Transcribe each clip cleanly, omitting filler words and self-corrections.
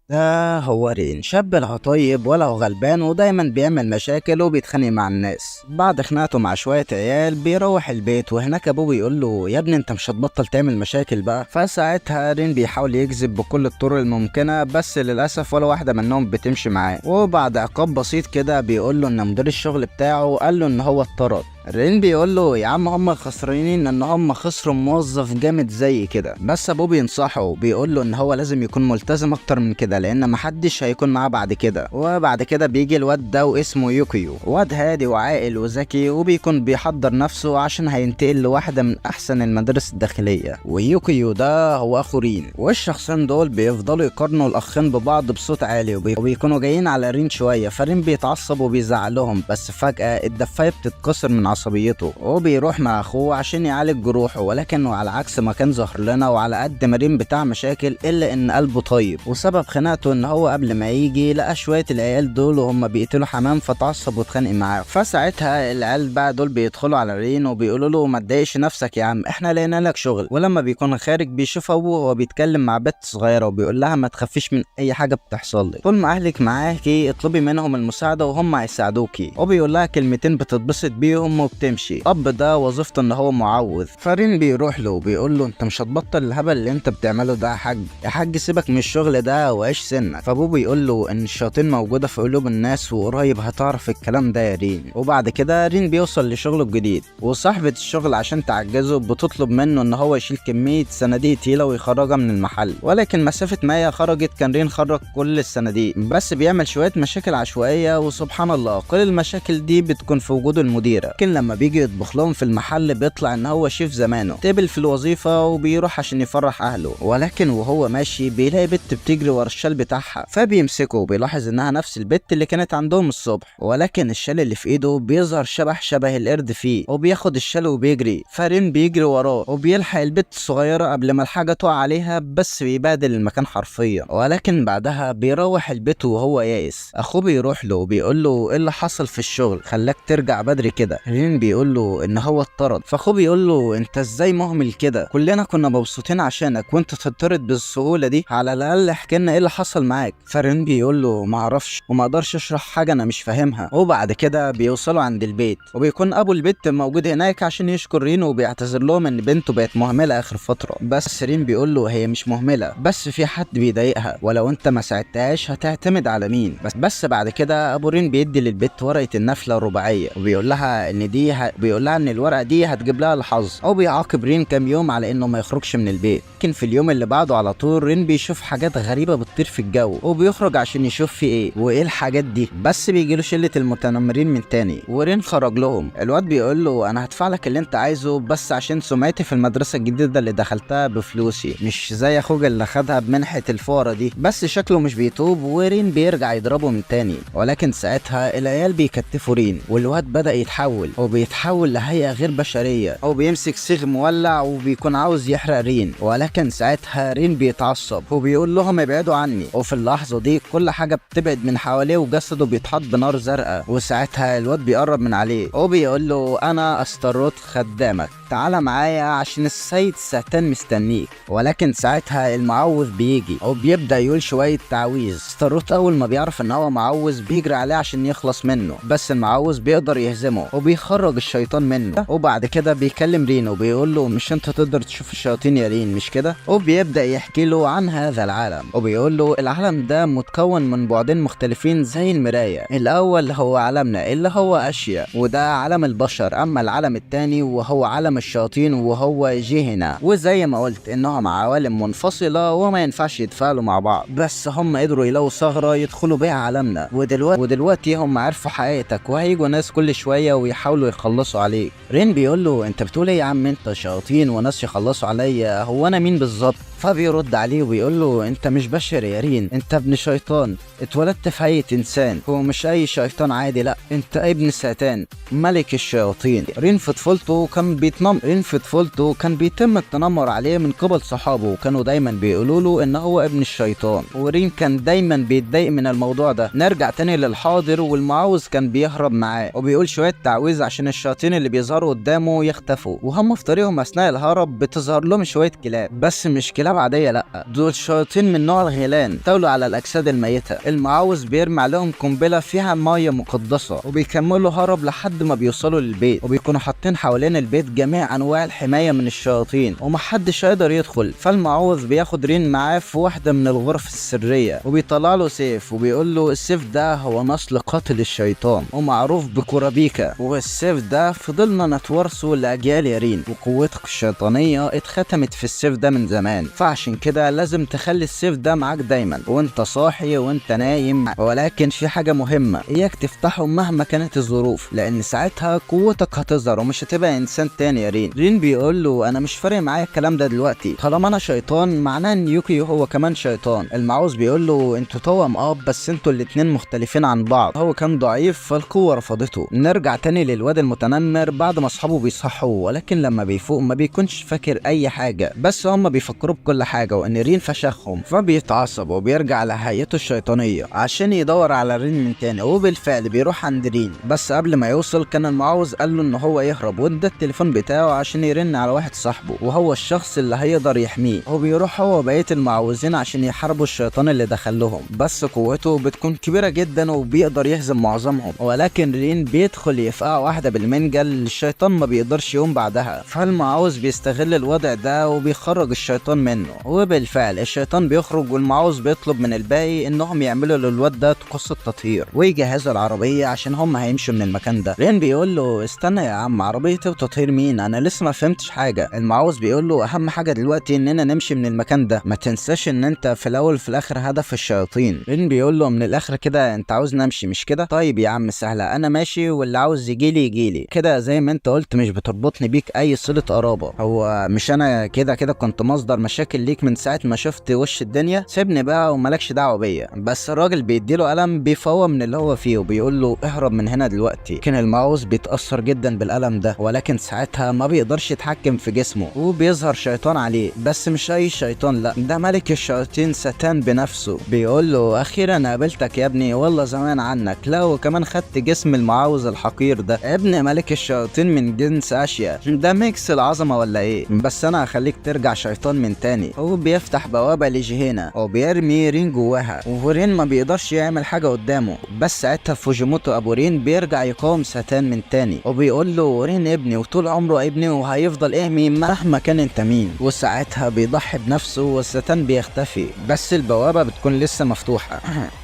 ده هو رين، شاب لا طيب ولا هو غلبان، ودايما بيعمل مشاكل وبيتخانق مع الناس. بعد خناقته مع شوية عيال بيروح البيت، وهناك ابوه بيقول له يا ابني انت مش هتبطل تعمل مشاكل بقى. فساعتها رين بيحاول يكذب بكل الطرق الممكنة، بس للأسف ولا واحدة منهم بتمشي معاه. وبعد عقاب بسيط كده بيقول له ان مدير الشغل بتاعه قال له ان هو اتطرد. رين بيقول له يا عم هم خسرانين ان هم خسروا موظف جامد زي كده، بس ابوه بينصحه بيقول له ان هو لازم يكون ملتزم اكتر من كده لان محدش هيكون معاه بعد كده. وبعد كده بيجي الواد ده واسمه يوكيو، واد هادي وعاقل وذكي، وبيكون بيحضر نفسه عشان هينتقل لواحدة من احسن المدارس الداخلية. ويوكيو ده هو اخو رين، والشخصين دول بيفضلوا يقارنوا الاخين ببعض بصوت عالي، وبيكونوا جايين على رين شوية، فرين بيتعصب وبيزعلهم، بس فجأة الدفاية بتتكسر من عصبيته وبيروح مع اخوه عشان يعالج جروحه. ولكنه على عكس ما كان ظاهر لنا، وعلى قد ما رين بتاع مشاكل الا ان قلبه طيب. وسبب خناقته ان هو قبل ما يجي لقى شويه العيال دول وهم بيقتلوا حمام، فتعصب واتخانق معاه. فساعتها العيال بقى دول بيدخلوا على رين وبيقولوا له ما تضايقش نفسك يا عم، احنا لقينا لك شغل. ولما بيكون خارج بيشوف ابوه وهو بيتكلم مع بنت صغيره وبيقول لها ما تخافيش من اي حاجه بتحصل لك، طول ما اهلك معاكي اطلبي منهم المساعده وهم هيساعدوكي. وبيقول لها كلمتين بتتبسط بيهم وبتمشي. اب ده وظيفته ان هو معوذ، فرين بيروح له وبيقول له انت مش هتبطل الهبل اللي انت بتعمله ده يا حاج، يا حاج سيبك من الشغل ده وعيش سنك. فابوه بيقول له ان الشياطين موجوده في قلوب الناس، وقريب هتعرف الكلام ده يا رين. وبعد كده رين بيوصل لشغله الجديد، وصاحبه الشغل عشان تعجزه بتطلب منه ان هو يشيل كميه صناديق تقيله ويخرجها من المحل. ولكن مسافه ما هي خرجت كان رين خرج كل الصناديق، بس بيعمل شويه مشاكل عشوائيه، وسبحان الله كل المشاكل دي بتكون في وجود المديره. لكن لما بيجي يطبخ لهم في المحل بيطلع ان هو شيف زمانه، تقبل في الوظيفه وبيروح عشان يفرح اهله. ولكن وهو ماشي بيلاقي بنت بتجري ورا الشال بتاعها، فبيمسكه وبيلاحظ انها نفس البت اللي كانت عندهم الصبح. ولكن الشال اللي في ايده بيظهر شبه القرد فيه، وبياخد الشال وبيجري. فرين بيجري وراه وبيلحق البت الصغيره قبل ما الحاجه تقع عليها، بس بيبهدل المكان حرفيا. ولكن بعدها بيروح البيت وهو يائس. اخوه بيروح له وبيقول له ايه اللي حصل في الشغل خلاك ترجع بدري كده. رين بيقول له ان هو اتطرد. فاخوه بيقول له انت ازاي مهمل كده، كلنا كنا مبسوطين عشانك وانت تتطرد بالسهوله دي، على الاقل احكي لنا ايه اللي حصل معاك. فرين بيقول له ما اعرفش وما اقدرش اشرح حاجه انا مش فاهمها. وبعد كده بيوصلوا عند البيت، وبيكون ابو البيت موجود هناك عشان يشكر رين، وبيعتذر لهم ان بنته بقت مهمله اخر فتره. بس رين بيقول له هي مش مهمله، بس في حد بيضايقها، ولو انت ما ساعدتهاش هتعتمد على مين. بس بعد كده ابو رين بيدي للبت ورقه النفله الرباعيه، وبيقول لها ان بيقول لها ان الورقه دي هتجيب لها الحظ. او بيعاقب رين كام يوم على انه ما يخرجش من البيت. لكن في اليوم اللي بعده على طول رين بيشوف حاجات غريبه بتطير في الجو، وبيخرج عشان يشوف في ايه وايه الحاجات دي. بس بيجيله شله المتنمرين من تاني، ورين خرج لهم. الواد بيقول له انا هدفع لك اللي انت عايزه، بس عشان سمعتي في المدرسه الجديده اللي دخلتها بفلوسي، مش زي اخوك اللي خدها بمنحه الفقرا دي. بس شكله مش بيتوب، ورين بيرجع يضربه من تاني. ولكن ساعتها العيال بيكتفوا رين، والواد بدا يتحول، وبيتحول لهيئه غير بشريه، او بيمسك صيغ مولع وبيكون عاوز يحرق رين. ولكن ساعتها رين بيتعصب وبيقول لهم ابعدوا عني. وفي اللحظه دي كل حاجه بتبعد من حواليه، وجسده بيتحط بنار زرقاء. وساعتها الواد بيقرب من عليه وبيقول له انا استروت خدامك، تعالى معايا عشان السيد سهتان مستنيك. ولكن ساعتها المعوذ بيجي وبيبدا يقول شويه تعويذ. استروت اول ما بيعرف ان هو معوذ بيجري عليه عشان يخلص منه، بس المعوذ بيقدر يهزمه وبيخرج الشيطان منه. وبعد كده بيكلم رين وبيقول له مش انت تقدر تشوف الشياطين يا رين مش كده؟ وبيبدا يحكي له عن هذا العالم، وبيقول له العالم ده متكون من بعدين مختلفين زي المرايه. الاول هو عالمنا اللي هو اشياء، وده عالم البشر. اما العالم الثاني وهو عالم الشياطين وهو جهنة. وزي ما قلت انهم عوالم منفصلة وما ينفعش يتفاعلوا مع بعض، بس هم قدروا يلاقوا ثغرة يدخلوا بيها عالمنا. ودلوقتي هم عرفوا حقيقتك، وهيجوا ناس كل شوية ويحاولوا يخلصوا عليك. رين بيقول له انت بتقول ايه يا عم، انت شياطين وناس يخلصوا عليا، هو انا مين بالظبط؟ فبيرد عليه وبيقول له انت مش بشر يا رين، انت ابن شيطان، اتولدت في هيئة انسان، هو مش اي شيطان عادي، لا انت ابن ساتان ملك الشياطين. رين في طفولته كان بيتم التنمر عليه من قبل صحابه، وكانوا دايما بيقولوا له ان هو ابن الشيطان. ورين كان دايما بيتضايق من الموضوع ده. نرجع تاني للحاضر، والمعوذ كان بيهرب معاه وبيقول شوية تعويذ عشان الشياطين اللي بيظهروا قدامه يختفوا. وهم في طريقهم اثناء الهرب بتظهر لهم شويه كلاب، بس مش كلاب عاديه، لا دول شياطين من نوع الغيلان تولوا على الاجساد الميته. المعوذ بيرمي عليهم قنبله فيها ميه مقدسه وبيكملوا هرب لحد ما بيوصلوا للبيت، وبيكونوا حاطين حوالين البيت جميع انواع الحمايه من الشياطين ومحدش يقدر يدخل. فالمعوذ بياخد رين معاه في واحده من الغرف السريه وبيطلع له سيف وبيقول له السيف ده هو نسل قاتل الشيطان ومعروف بكورابيكا، والسيف ده فضلنا نتورثه لاجيال يا رين، وقوتك الشيطانيه اتختمت في السيف ده من زمان، فعشان كده لازم تخلي السيف ده معاك دايما وانت صاحي وانت نايم. ولكن في حاجه مهمه، اياك تفتحه مهما كانت الظروف، لان ساعتها قوتك هتظهر ومش هتبقى انسان تاني يا رين. رين بيقول له انا مش فارق معايا الكلام ده دلوقتي، طالما انا شيطان معناه ان يوكيو هو كمان شيطان. المعوذ بيقول له انتوا توأم بس انتوا الاتنين مختلفين عن بعض، هو كان ضعيف فالقوه رفضته. نرجع تاني للواد المتنمر بعد ما اصحابه بيصحوا، ولكن لما بيفوق ما بيكونش فاكر اي حاجه، بس هم بيفكروا بكل حاجه وان رين فشخهم، فبيتعصب وبيرجع لهيئته الشيطانيه عشان يدور على رين من تاني. وبالفعل بيروح عند رين، بس قبل ما يوصل كان المعوذ قال له ان هو يهرب وادى التليفون بتاعه عشان يرن على واحد صاحبه وهو الشخص اللي هيقدر يحميه، وبيروح هو وبقيه المعوذين عشان يحاربوا الشيطان اللي دخلهم، بس قوته بتكون كبيره جدا وبيقدر يهزم معظمهم. ولكن رين بيدخل يفقع واحده بالمنجل، الشيطان ما بيقدرش يقوم بعدها، فالمعوذ بيستغل الوضع ده وبيخرج الشيطان منه. وبالفعل الشيطان بيخرج والمعوذ بيطلب من الباقي انهم يعملوا للواد ده طقوس التطهير ويجهزوا العربيه عشان هم هيمشوا من المكان ده. رين بيقول له استنى يا عم، عربيه وتطهير مين؟ انا لسه ما فهمتش حاجه. المعوذ بيقول له اهم حاجه دلوقتي اننا نمشي من المكان ده، ما تنساش ان انت في الاول وفي الاخر هدف الشياطين. رين بيقول له من الاخر كده انت عاوز نمشي مش كده؟ طيب يا عم سهله، انا ماشي واللي عاوز يجيلي يجيلي كده، زي ما انت قلت مش بتربطني بيك اي صله قرابه، هو مش انا كده كده كنت مصدر مشاكل ليك من ساعه ما شفت وش الدنيا؟ سيبني بقى ومالكش دعوه بيا. بس الراجل بيديله قلم بيفوق من اللي هو فيه وبيقول له اهرب من هنا دلوقتي. كان المعوذ بيتاثر جدا بالقلم ده، ولكن ساعتها ما بيقدرش يتحكم في جسمه وبيظهر شيطان عليه، بس مش اي شيطان، لا ده ملك الشياطين ساتان بنفسه. بيقول له اخيرا قابلتك يا ابني، والله زمان عنك، لا وكمان خدت جسم المعوذ الحقير ده، ابن ملك الشياطين من جنس اشياء، ده ميكس العظمه ولا ايه؟ بس انا هخليك ترجع شيطان من تاني. هو بيفتح بوابه لجهينا وبيرمي رين جواها، ورين ما بيقدرش يعمل حاجه قدامه، بس ساعتها فوجيموتو ابو رين بيرجع يقاوم ساتان من تاني وبيقول له رين ابني وطول عمره ابني وهيفضل مين مهما كان انت مين. وساعتها بيضحي بنفسه والساتان بيختفي، بس البوابه بتكون لسه مفتوحه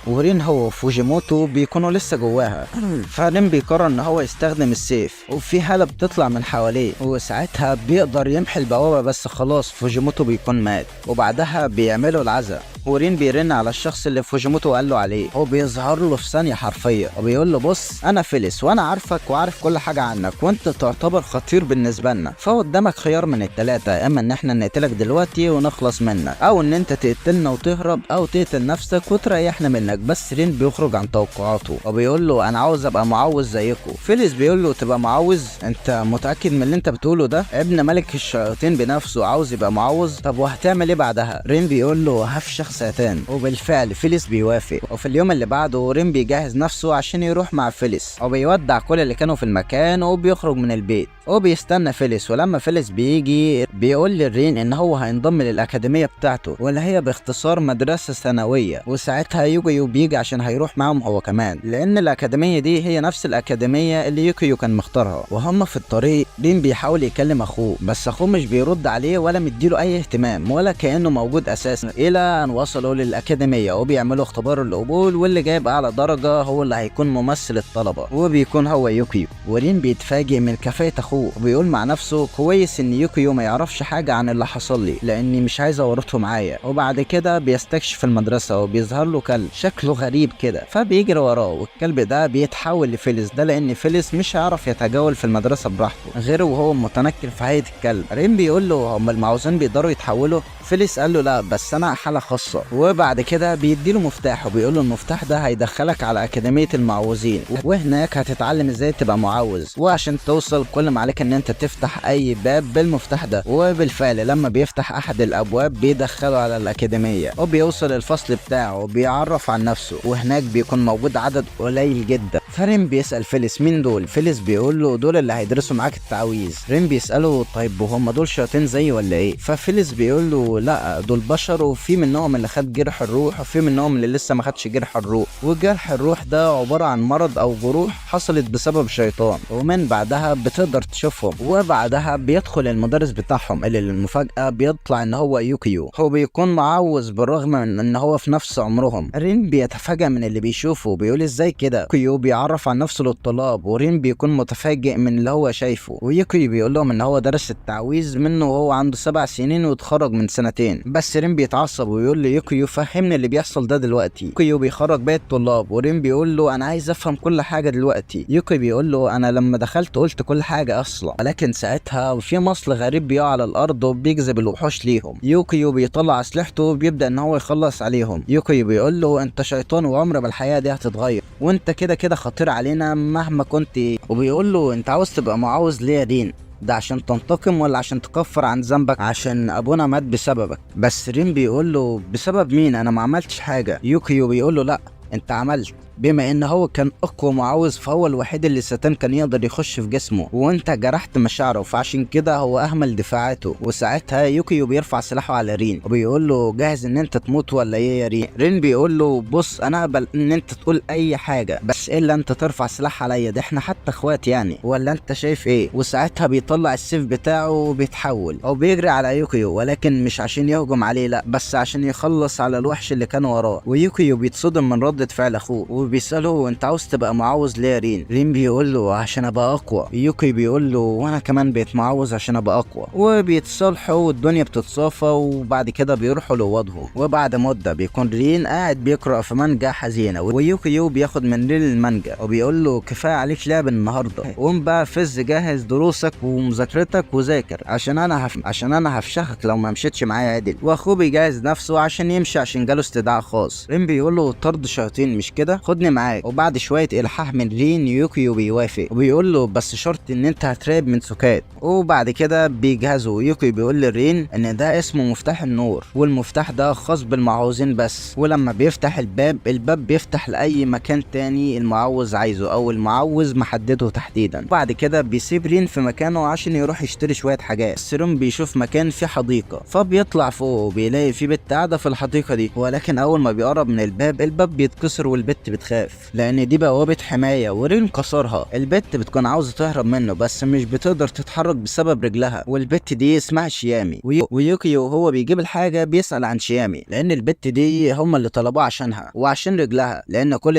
ورين هو وفوجيموتو بيكونوا لسه جواها. فرين بيقرر ان هو يستخدم السيف وفي هاله بتطلع من حواليه، وساعتها بيقدر يمحي البوابه، بس خلاص فوجيموتو بيكون مات. وبعدها بيعملوا العزاء ورين بيرن على الشخص اللي فوجيموتو قال له عليه، هو بيظهر له في ثانيه حرفيا وبيقول له بص انا فيليس وانا عارفك وعارف كل حاجه عنك وانت تعتبر خطير بالنسبه لنا، فقدامك خيار من الثلاثه، اما ان احنا نقتلك دلوقتي ونخلص منك، او ان انت تقتلنا وتهرب، او تقتل نفسك وتريحنا منك. بس رين بيخرج عن توقعاته وبيقول له انا عاوز ابقى معوذ زيكم. فيليس بيقول له تبقى معوذ؟ انت متاكد من اللي انت بتقوله ده؟ ابن ملك الشياطين بنفسه عاوز يبقى معوذ؟ طب وهتعمل ايه بعدها؟ رين بيقول له هفشخ ساتان. وبالفعل فيليس بيوافق، وفي اليوم اللي بعده رين بيجهز نفسه عشان يروح مع فيليس وبيودع كل اللي كانوا في المكان وبيخرج من البيت وبيستنى فيليس. ولما فيليس بيجي بيقول لرين ان هو هينضم للاكاديميه بتاعته واللي هي باختصار مدرسه ثانويه، وساعتها يوكيو بيجي عشان هيروح معاهم هو كمان، لان الاكاديميه دي هي نفس الاكاديميه اللي يوكيو كان مختارها. وهم في الطريق رين بيحاول يكلم اخوه، بس اخوه مش بيرد عليه ولا مديله اي اهتمام ولا كانه موجود اساسا، الى ان وصلوا للاكاديميه وبيعملوا اختبار القبول، واللي جايب اعلى درجه هو اللي هيكون ممثل الطلبه وبيكون هو يوكيو. ورين بيتفاجئ من كفاءه اخوه وبيقول مع نفسه كويس ان يوكيو ما يعرفش حاجه عن اللي حصل لي لاني مش عايز اورطه معايا. وبعد كده بيستكشف المدرسه وبيظهر له كلب شكله غريب كده، فبيجري وراه، والكلب ده بيتحول لفيليس ده لان فيليس مش هيعرف يتجول في المدرسه براحته غير وهو متنكر في هيئه الكلب. رين بيقول له هم المعوذين بيقدروا يتحولوا؟ فيليس قال له لا بس انا حاله خاصه. وبعد كده بيديله مفتاح وبيقول له المفتاح ده هيدخلك على اكاديميه المعوذين، وهناك هتتعلم ازاي تبقى معوذ، وعشان توصل كل ما عليك ان انت تفتح اي باب بالمفتاح ده. وبالفعل لما بيفتح احد الابواب بيدخله على الاكاديميه وبيوصل الفصل بتاعه وبيعرف عن نفسه، وهناك بيكون موجود عدد قليل جدا. فرين بيسال فيليس مين دول؟ فيليس بيقول له دول اللي هيدرسوا معاك التعويذ. رين بيساله طيب وهم دول شياطين زي ولا ايه؟ ففيليس بيقول له لا دول بشر، وفي منهم اللي خد جرح الروح وفي منهم اللي لسه ما خدش جرح الروح، وجرح الروح ده عباره عن مرض او جروح حصلت بسبب شيطان، ومن بعدها بتقدر تشوفهم. وبعدها بيدخل المدرس بتاعهم اللي للمفاجاه بيطلع ان هو يوكيو. هو بيكون معوز بالرغم من ان هو في نفس عمرهم. رين بيتفاجئ من اللي بيشوفه، بيقول ازاي كده؟ يوكيو بيعرف عن نفسه للطلاب، ورين بيكون متفاجئ من اللي هو شايفه. ويوكيو بيقول لهم ان هو درس التعويذ منه وهو عنده 7 سنين واتخرج من 2 سنين. بس رين بيتعصب ويقول له يوكيو فهمني اللي بيحصل ده دلوقتي. يوكيو بيخرج باقي الطلاب، ورين بيقول له انا عايز افهم كل حاجه دلوقتي. يوكيو بيقول له انا لما دخلت قلت كل حاجه اصلا، ولكن ساعتها في مصل غريب بيقع على الارض وبيجذب الوحوش ليهم. يوكيو بيطلع اسلحته وبيبدا ان هو يخلص عليهم. يوكيو بيقول له انت شيطان وعمر ما الحياه دي هتتغير، وانت كده كده خطير علينا مهما كنت. وبيقول له انت عاوز تبقى معوذ ليه يا رين؟ ده عشان تنتقم ولا عشان تكفر عن ذنبك عشان ابونا مات بسببك؟ بس رين بيقول له بسبب مين؟ انا ما عملتش حاجه. يوكيو بيقول له لا انت عملت، بما ان هو كان اقوى معوذ فهو الوحيد اللي الستان كان يقدر يخش في جسمه، وانت جرحت مشاعره فعشان كده هو اهمل دفاعاته. وساعتها يوكيو بيرفع سلاحه على رين وبيقول له جاهز ان انت تموت ولا ايه يا رين؟ رين بيقول له بص انا اقبل ان انت تقول اي حاجه بس الا انت ترفع سلاح عليا، ده احنا حتى اخوات يعني، ولا انت شايف ايه؟ وساعتها بيطلع السيف بتاعه وبيتحول او بيجري على يوكيو، ولكن مش عشان يهجم عليه لا، بس عشان يخلص على الوحش اللي كان وراه. ويوكيو بيتصدم من ردة فعل اخوه وبيسأله انت عاوز تبقى معوذ ليه يا رين؟ رين بيقول له عشان ابقى اقوى. يوكي بيقول له وانا كمان بقيت معوذ عشان ابقى اقوى. وبيتصالحوا والدنيا بتتصافى، وبعد كده بيروحوا لوضعه. وبعد مده بيكون رين قاعد بيقرأ في مانجا حزينه، ويوكيو بياخد من رين المانجا وبيقول له كفايه عليك لعب النهارده، قوم بقى فز جهز دروسك ومذاكرتك وذاكر عشان انا هفشخك لو ما مشيتش معايا عدل. واخوه بيجهز نفسه عشان يمشي عشان جاله استدعاء خاص. رين بيقول له طرد شياطين مش كده؟ خدني معاك. وبعد شويه الحاح من رين يوكيو بيوافق وبيقول له بس شرط ان انت هتراقب من سكات. وبعد كده بيجهزوا. يوكيو بيقول لرين ان ده اسمه مفتاح النور، والمفتاح ده خاص بالمعوذين بس، ولما بيفتح الباب بيفتح لاي مكان تاني المعوذ عايزه او المعوذ محدده تحديدا. وبعد كده بيسيب رين في مكانه عشان يروح يشتري شويه حاجات. بس رين بيشوف مكان فيه حديقه فبيطلع فوق وبيلاقي في بنت قاعده في الحديقه دي، ولكن اول ما بيقرب من الباب بيتكسر والبت بتخاف لان دي بوابه حمايه ورين كسرها. البت بتكون عاوزه تهرب منه بس مش بتقدر تتحرك بسبب رجلها، والبت دي اسمها شيامي. ويوكيو هو بيجيب الحاجه بيسال عن شيامي لان البت دي هم اللي طلبوها عشانها وعشان رجلها، لان كل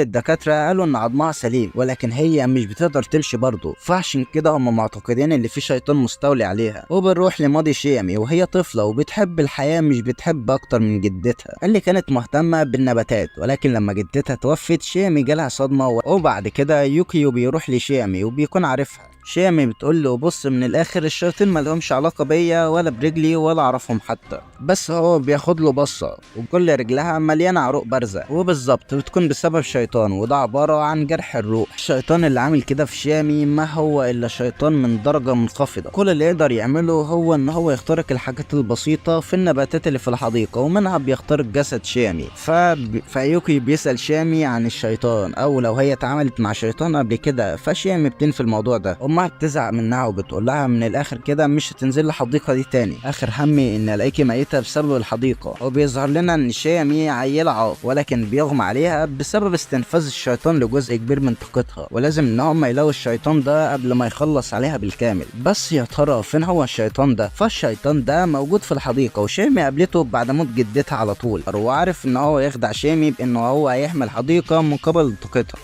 الدكاتره قالوا ان عظمها سليم ولكن هي مش بتقدر تمشي برضه، فعشان كده هم معتقدين ان في شيطان مستولي عليها. وبنروح لماضي شيامي وهي طفله وبتحب الحياه مش بتحب اكتر من جدتها اللي كانت مهتمه بالنباتات، ولكن لما جدتها توفت شيامي جالها صدمه. وبعد كده يوكيو بيروح لشيامي وبيكون عارفها. شيامي بتقول له بص من الاخر الشياطين ما لهمش علاقه بيا ولا برجلي ولا اعرفهم حتى، بس هو بياخد له بصه وكل رجلها مليانه عروق بارزه وبالظبط بتكون بسبب شيطان، وده عباره عن جرح الروح. الشيطان اللي عامل كده في شيامي ما هو الا شيطان من درجه منخفضه، كل اللي يقدر يعمله هو ان هو يخترق الحاجات البسيطه في النباتات اللي في الحديقه ومنها بيخترق جسد شيامي. فيوكي بيسال شيامي عن الشيطان او لو هي اتعاملت مع شيطان قبل كده، فشيامي بتنفي الموضوع ده. امها بتزعق منها وبتقول لها من الاخر كده مش هتنزل الحديقه دي تاني، اخر همي ان الاقيكي ميته بسبب الحديقه. وبيظهر لنا ان شيامي عيله عاق ولكن بيغمى عليها بسبب استنفاذ الشيطان لجزء كبير من طاقتها، ولازم ان هم يلاقوا الشيطان ده قبل ما يخلص عليها بالكامل. بس يا ترى فين هو الشيطان ده؟ فالشيطان ده موجود في الحديقه وشيامي قابلته بعد موت جدتها على طول، وعارف ان هو يخدع شيامي بانه هو هيحمل حديقه مقابل طاقتها،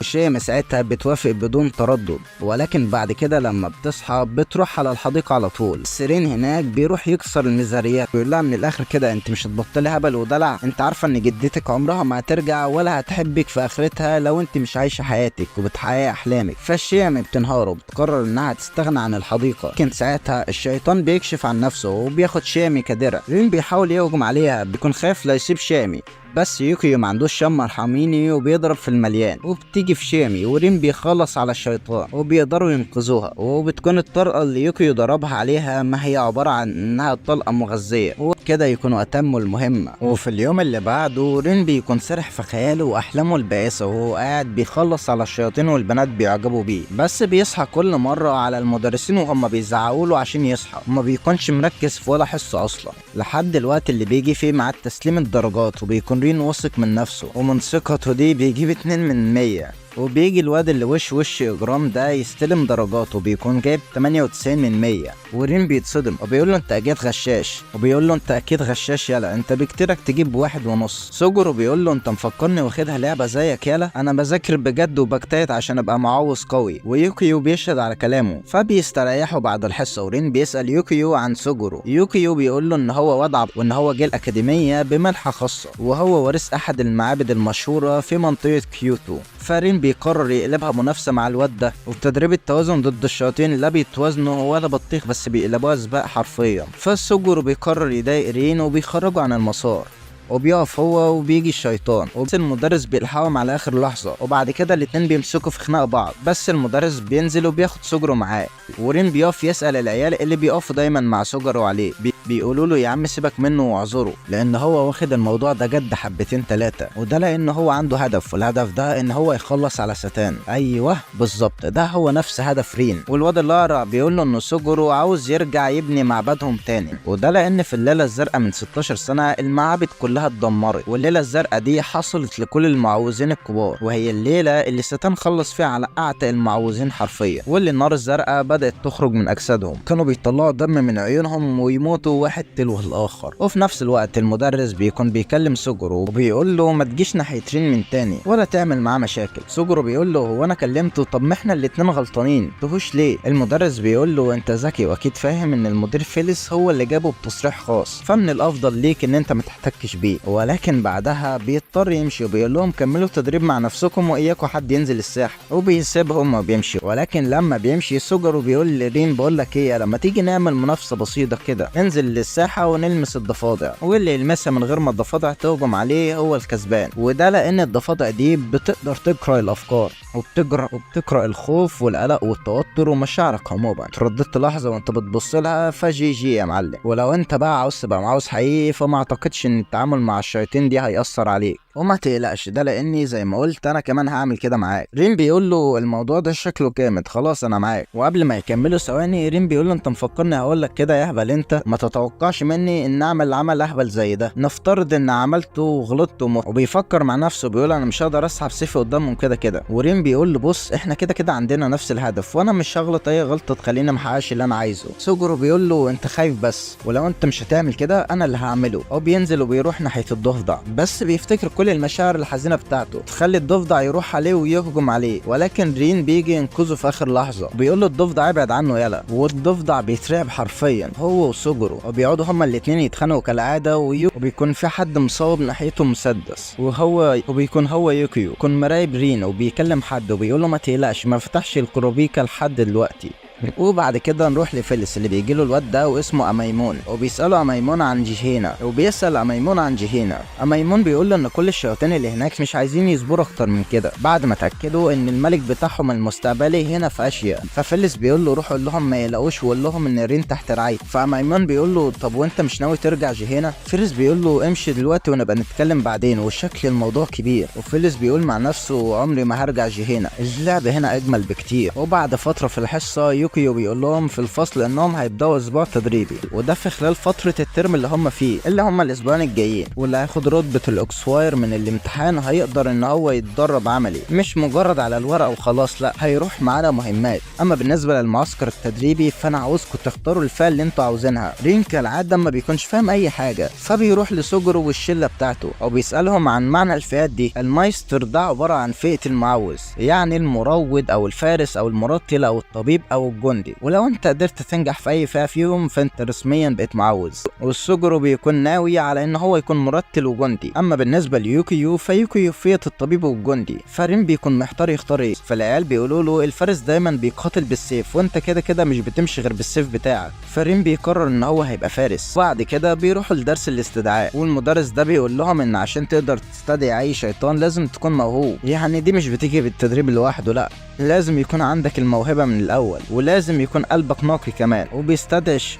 شيامي ساعتها بتوافق بدون تردد. ولكن بعد كده لما بتصحى بتروح على الحديقه على طول. رين هناك بيروح يكسر الميزاريات ويقول لها من الاخر كده انت مش هتبطلي هبل ودلع، انت عارفه ان جدتك عمرها ما هترجع ولا هتحبك في اخرتها لو انت مش عايشه حياتك وبتحققي احلامك. فالشيامي بتنهار وبتقرر انها تستغنى عن الحديقه، لكن ساعتها الشيطان بيكشف عن نفسه وبياخد شيامي كدرع. رين بيحاول يهجم عليها بيكون خايف لا يسيب شيامي، بس يوكيو ما عندوش شم مرحميني وبيضرب في المليان، وبتيجي في شامي ورين بيخلص على الشيطان وبيقدروا ينقذوها، وبتكون الطلقه اللي يوكيو ضربها عليها ما هي عباره عن انها طلقه مغذيه، وكده يكونوا اتموا المهمه. وفي اليوم اللي بعده رين بيكون سرح في خياله واحلامه البائسه وهو قاعد بيخلص على الشياطين والبنات بيعجبوا بيه، بس بيصحى كل مره على المدرسين وهم بيزعقوا له عشان يصحى، وما بيكونش مركز في ولا حصه اصلا، لحد الوقت اللي بيجي فيه ميعاد تسليم الدرجات، وبيكون رين واثق من نفسه ومن ثقته دي بيجيب 2 من 100. وبيجي الواد اللي وش اجرام ده يستلم درجاته وبيكون جايب 98 من 100، ورين بيتصدم وبيقول له انت اكيد غشاش، وبيقول له انت اكيد غشاش يالا، انت بكتيرك تجيب 1.5. سوجورو بيقول له انت مفكرني واخدها لعبه زيك يالا، انا بذاكر بجد وبجتهد عشان ابقى معوض قوي. ويوكيو بيشهد على كلامه، فبيستريحوا بعد الحصه، ورين بيسال يوكيو عن سوجورو. يوكيو بيقول له ان هو وضع وان هو جه الاكاديميه بمنحه خاصه، وهو وارث احد المعابد المشهوره في منطقه كيوتو. فرين بيقرر يقلبها منافسه مع الواد ده، وبتدريب التوازن ضد الشياطين لا بيتوازنوا ولا بطيخ بس بيقلبوها سباق حرفيا. فالسوجورو بيقرر يضايق رين وبيخرجوا عن المسار، وبيقف هو وبيجي الشيطان، وبس المدرس بيلحقهم على اخر لحظه، وبعد كده الاتنين بيمسكوا في خناق بعض، بس المدرس بينزل وبياخد سوجورو معاه، ورين بيقف يسال العيال اللي بيقفوا دايما مع سوجورو عليه، بيقولوا له يا عم سيبك منه واعذره، لان هو واخد الموضوع ده جد حبتين 3، وده لان هو عنده هدف، والهدف ده ان هو يخلص على ساتان. ايوه بالظبط، ده هو نفس هدف رين. والواد الاقرع بيقول له ان سوجورو عاوز يرجع يبني معبدهم تاني، وده لان في الليله الزرقاء من 16 سنه المعابد كلها اتدمرت، والليله الزرقاء دي حصلت لكل المعوذين الكبار، وهي الليله اللي ساتان خلص فيها على اعتى المعوذين حرفيا، واللي النار الزرقاء بدات تخرج من اجسادهم، كانوا بيطلعوا دم من عيونهم ويموتوا واحد تلو الاخر. وفي نفس الوقت المدرس بيكون بيكلم سوجورو وبيقول له ما تجيش ناحيه رين من تاني ولا تعمل معاه مشاكل. سوجورو بيقول له هو انا كلمته؟ طب ما احنا الاتنين غلطانين، تهوش ليه؟ المدرس بيقول له انت ذكي واكيد فاهم ان المدير فيليس هو اللي جابه بتصريح خاص، فمن الافضل ليك ان انت ما تحتكش بيه. ولكن بعدها بيضطر يمشي وبيقول لهم كملوا تدريب مع نفسكم واياكم حد ينزل الساحه، وبيسيبهم وبيمشي. ولكن لما بيمشي سوجورو بيقول لرين بقول لك ايه، لما تيجي نعمل منافسه بسيطه كده، ننزل للساحه ونلمس الضفادع، واللي يلمسها من غير ما الضفادع تهجم عليه هو الكسبان. وده لان الضفادع دي بتقدر تقرا الافكار وبتقرا الخوف والقلق والتوتر ومشاعرك عموما. ترددت لحظه وانت بتبص لها فجي جي يا معلم. ولو انت بقى عاوز تبقى معاوز حقيقي فما اعتقدش ان التعامل مع الشياطين دي هيأثر عليك، وما تقلقش ده لاني زي ما قلت انا كمان هعمل كده معاك. رين بيقول له الموضوع ده شكله جامد، خلاص انا معاك. وقبل ما يكملوا ثواني رين بيقول له انت مفكرني هقول لك كده يا اهبل انت؟ ما تتوقعش مني ان اعمل عمل اهبل زي ده، نفترض ان عملته وغلطت وبيفكر مع نفسه بيقول انا مش هقدر اسحب سيفي قدامهم كده. ورين بيقول له بص احنا كده عندنا نفس الهدف، وانا مش هغلط اي غلطه تخليني محققش اللي انا عايزه. سوجورو بيقول له انت خايف بس، ولو انت مش هتعمل كده انا اللي هعمله. هو بينزل وبيروح ناحيه الضفدع، بس بيفتكر كل المشاعر الحزينه بتاعته تخلي الضفدع يروح عليه ويهجم عليه، ولكن رين بيجي ينقذه في اخر لحظه، بيقول له الضفدع ابعد عنه يلا، والضفدع بيترعب حرفيا هو وسوجورو، وبيقعدوا هما الاثنين يتخانقوا كالعاده، وبيكون في حد مصاب ناحيته مسدس، وبيكون هو يوكيو يكون مراقب رين وبيكلم حد وبيقول له ما تقلقش ما فتحش الكروبيكا لحد دلوقتي. وبعد كده نروح لفيليس اللي بيجيله الواد ده واسمه اميمون، وبيساله اميمون عن جيهينا، وبيسال اميمون عن جيهينا. اميمون بيقول له ان كل الشياطين اللي هناك مش عايزين يصبروا اكتر من كده بعد ما اتاكدوا ان الملك بتاعهم المستقبلي هنا في اشياء. ففيليس بيقول له روح قول لهم ما يلاقوش وقول لهم ان رين تحت رعاية. فاميمون بيقول له طب وانت مش ناوي ترجع جيهينا؟ فيليس بيقول له امشي دلوقتي ونبقى نتكلم بعدين، والشكل الموضوع كبير. وفيليس بيقول مع نفسه عمري ما هرجع جيهينا، اللعب هنا اجمل بكتير. وبعد فتره في الحصه يوكيو بيقول لهم في الفصل انهم هيبداوا اسبوع تدريبي، وده في خلال فتره الترم اللي هم فيه اللي هم الاسبوعين الجايين، واللي هياخد رتبه الاكسواير من الامتحان هيقدر ان هو يتدرب عملي مش مجرد على الورق وخلاص، لا هيروح معانا مهمات. اما بالنسبه للمعسكر التدريبي فانا عاوزكم تختاروا الفئه اللي انتوا عاوزينها. رين كالعاده ما بيكونش فاهم اي حاجه، فبيروح لسوجورو والشله بتاعته او بيسالهم عن معنى الفئات دي. المايستر ده عباره عن فئه المعوذ، يعني المروض او الفارس او المرتل او الطبيب او والجندي، ولو انت قدرت تنجح في اي فئة فيهم فانت رسميا بقيت معوذ. والسوجورو بيكون ناوي على ان هو يكون مرتل وجندي. اما بالنسبة ليوكيو فيوكيو في فئة الطبيب والجندي، فرين بيكون محتار يختار ايه. فالعيال بيقولوا له الفارس دايما بيقاتل بالسيف وانت كده كده مش بتمشي غير بالسيف بتاعك. فرين بيقرر ان هو هيبقى فارس. بعد كده بيروحوا لدرس الاستدعاء، والمدرس ده بيقول لهم ان عشان تقدر تستدعي اي شيطان لازم تكون موهوب. يعني دي مش بتيجي بالتدريب لوحده، لا، لازم يكون عندك الموهبة من الاول، ولازم يكون قلبك نقي كمان.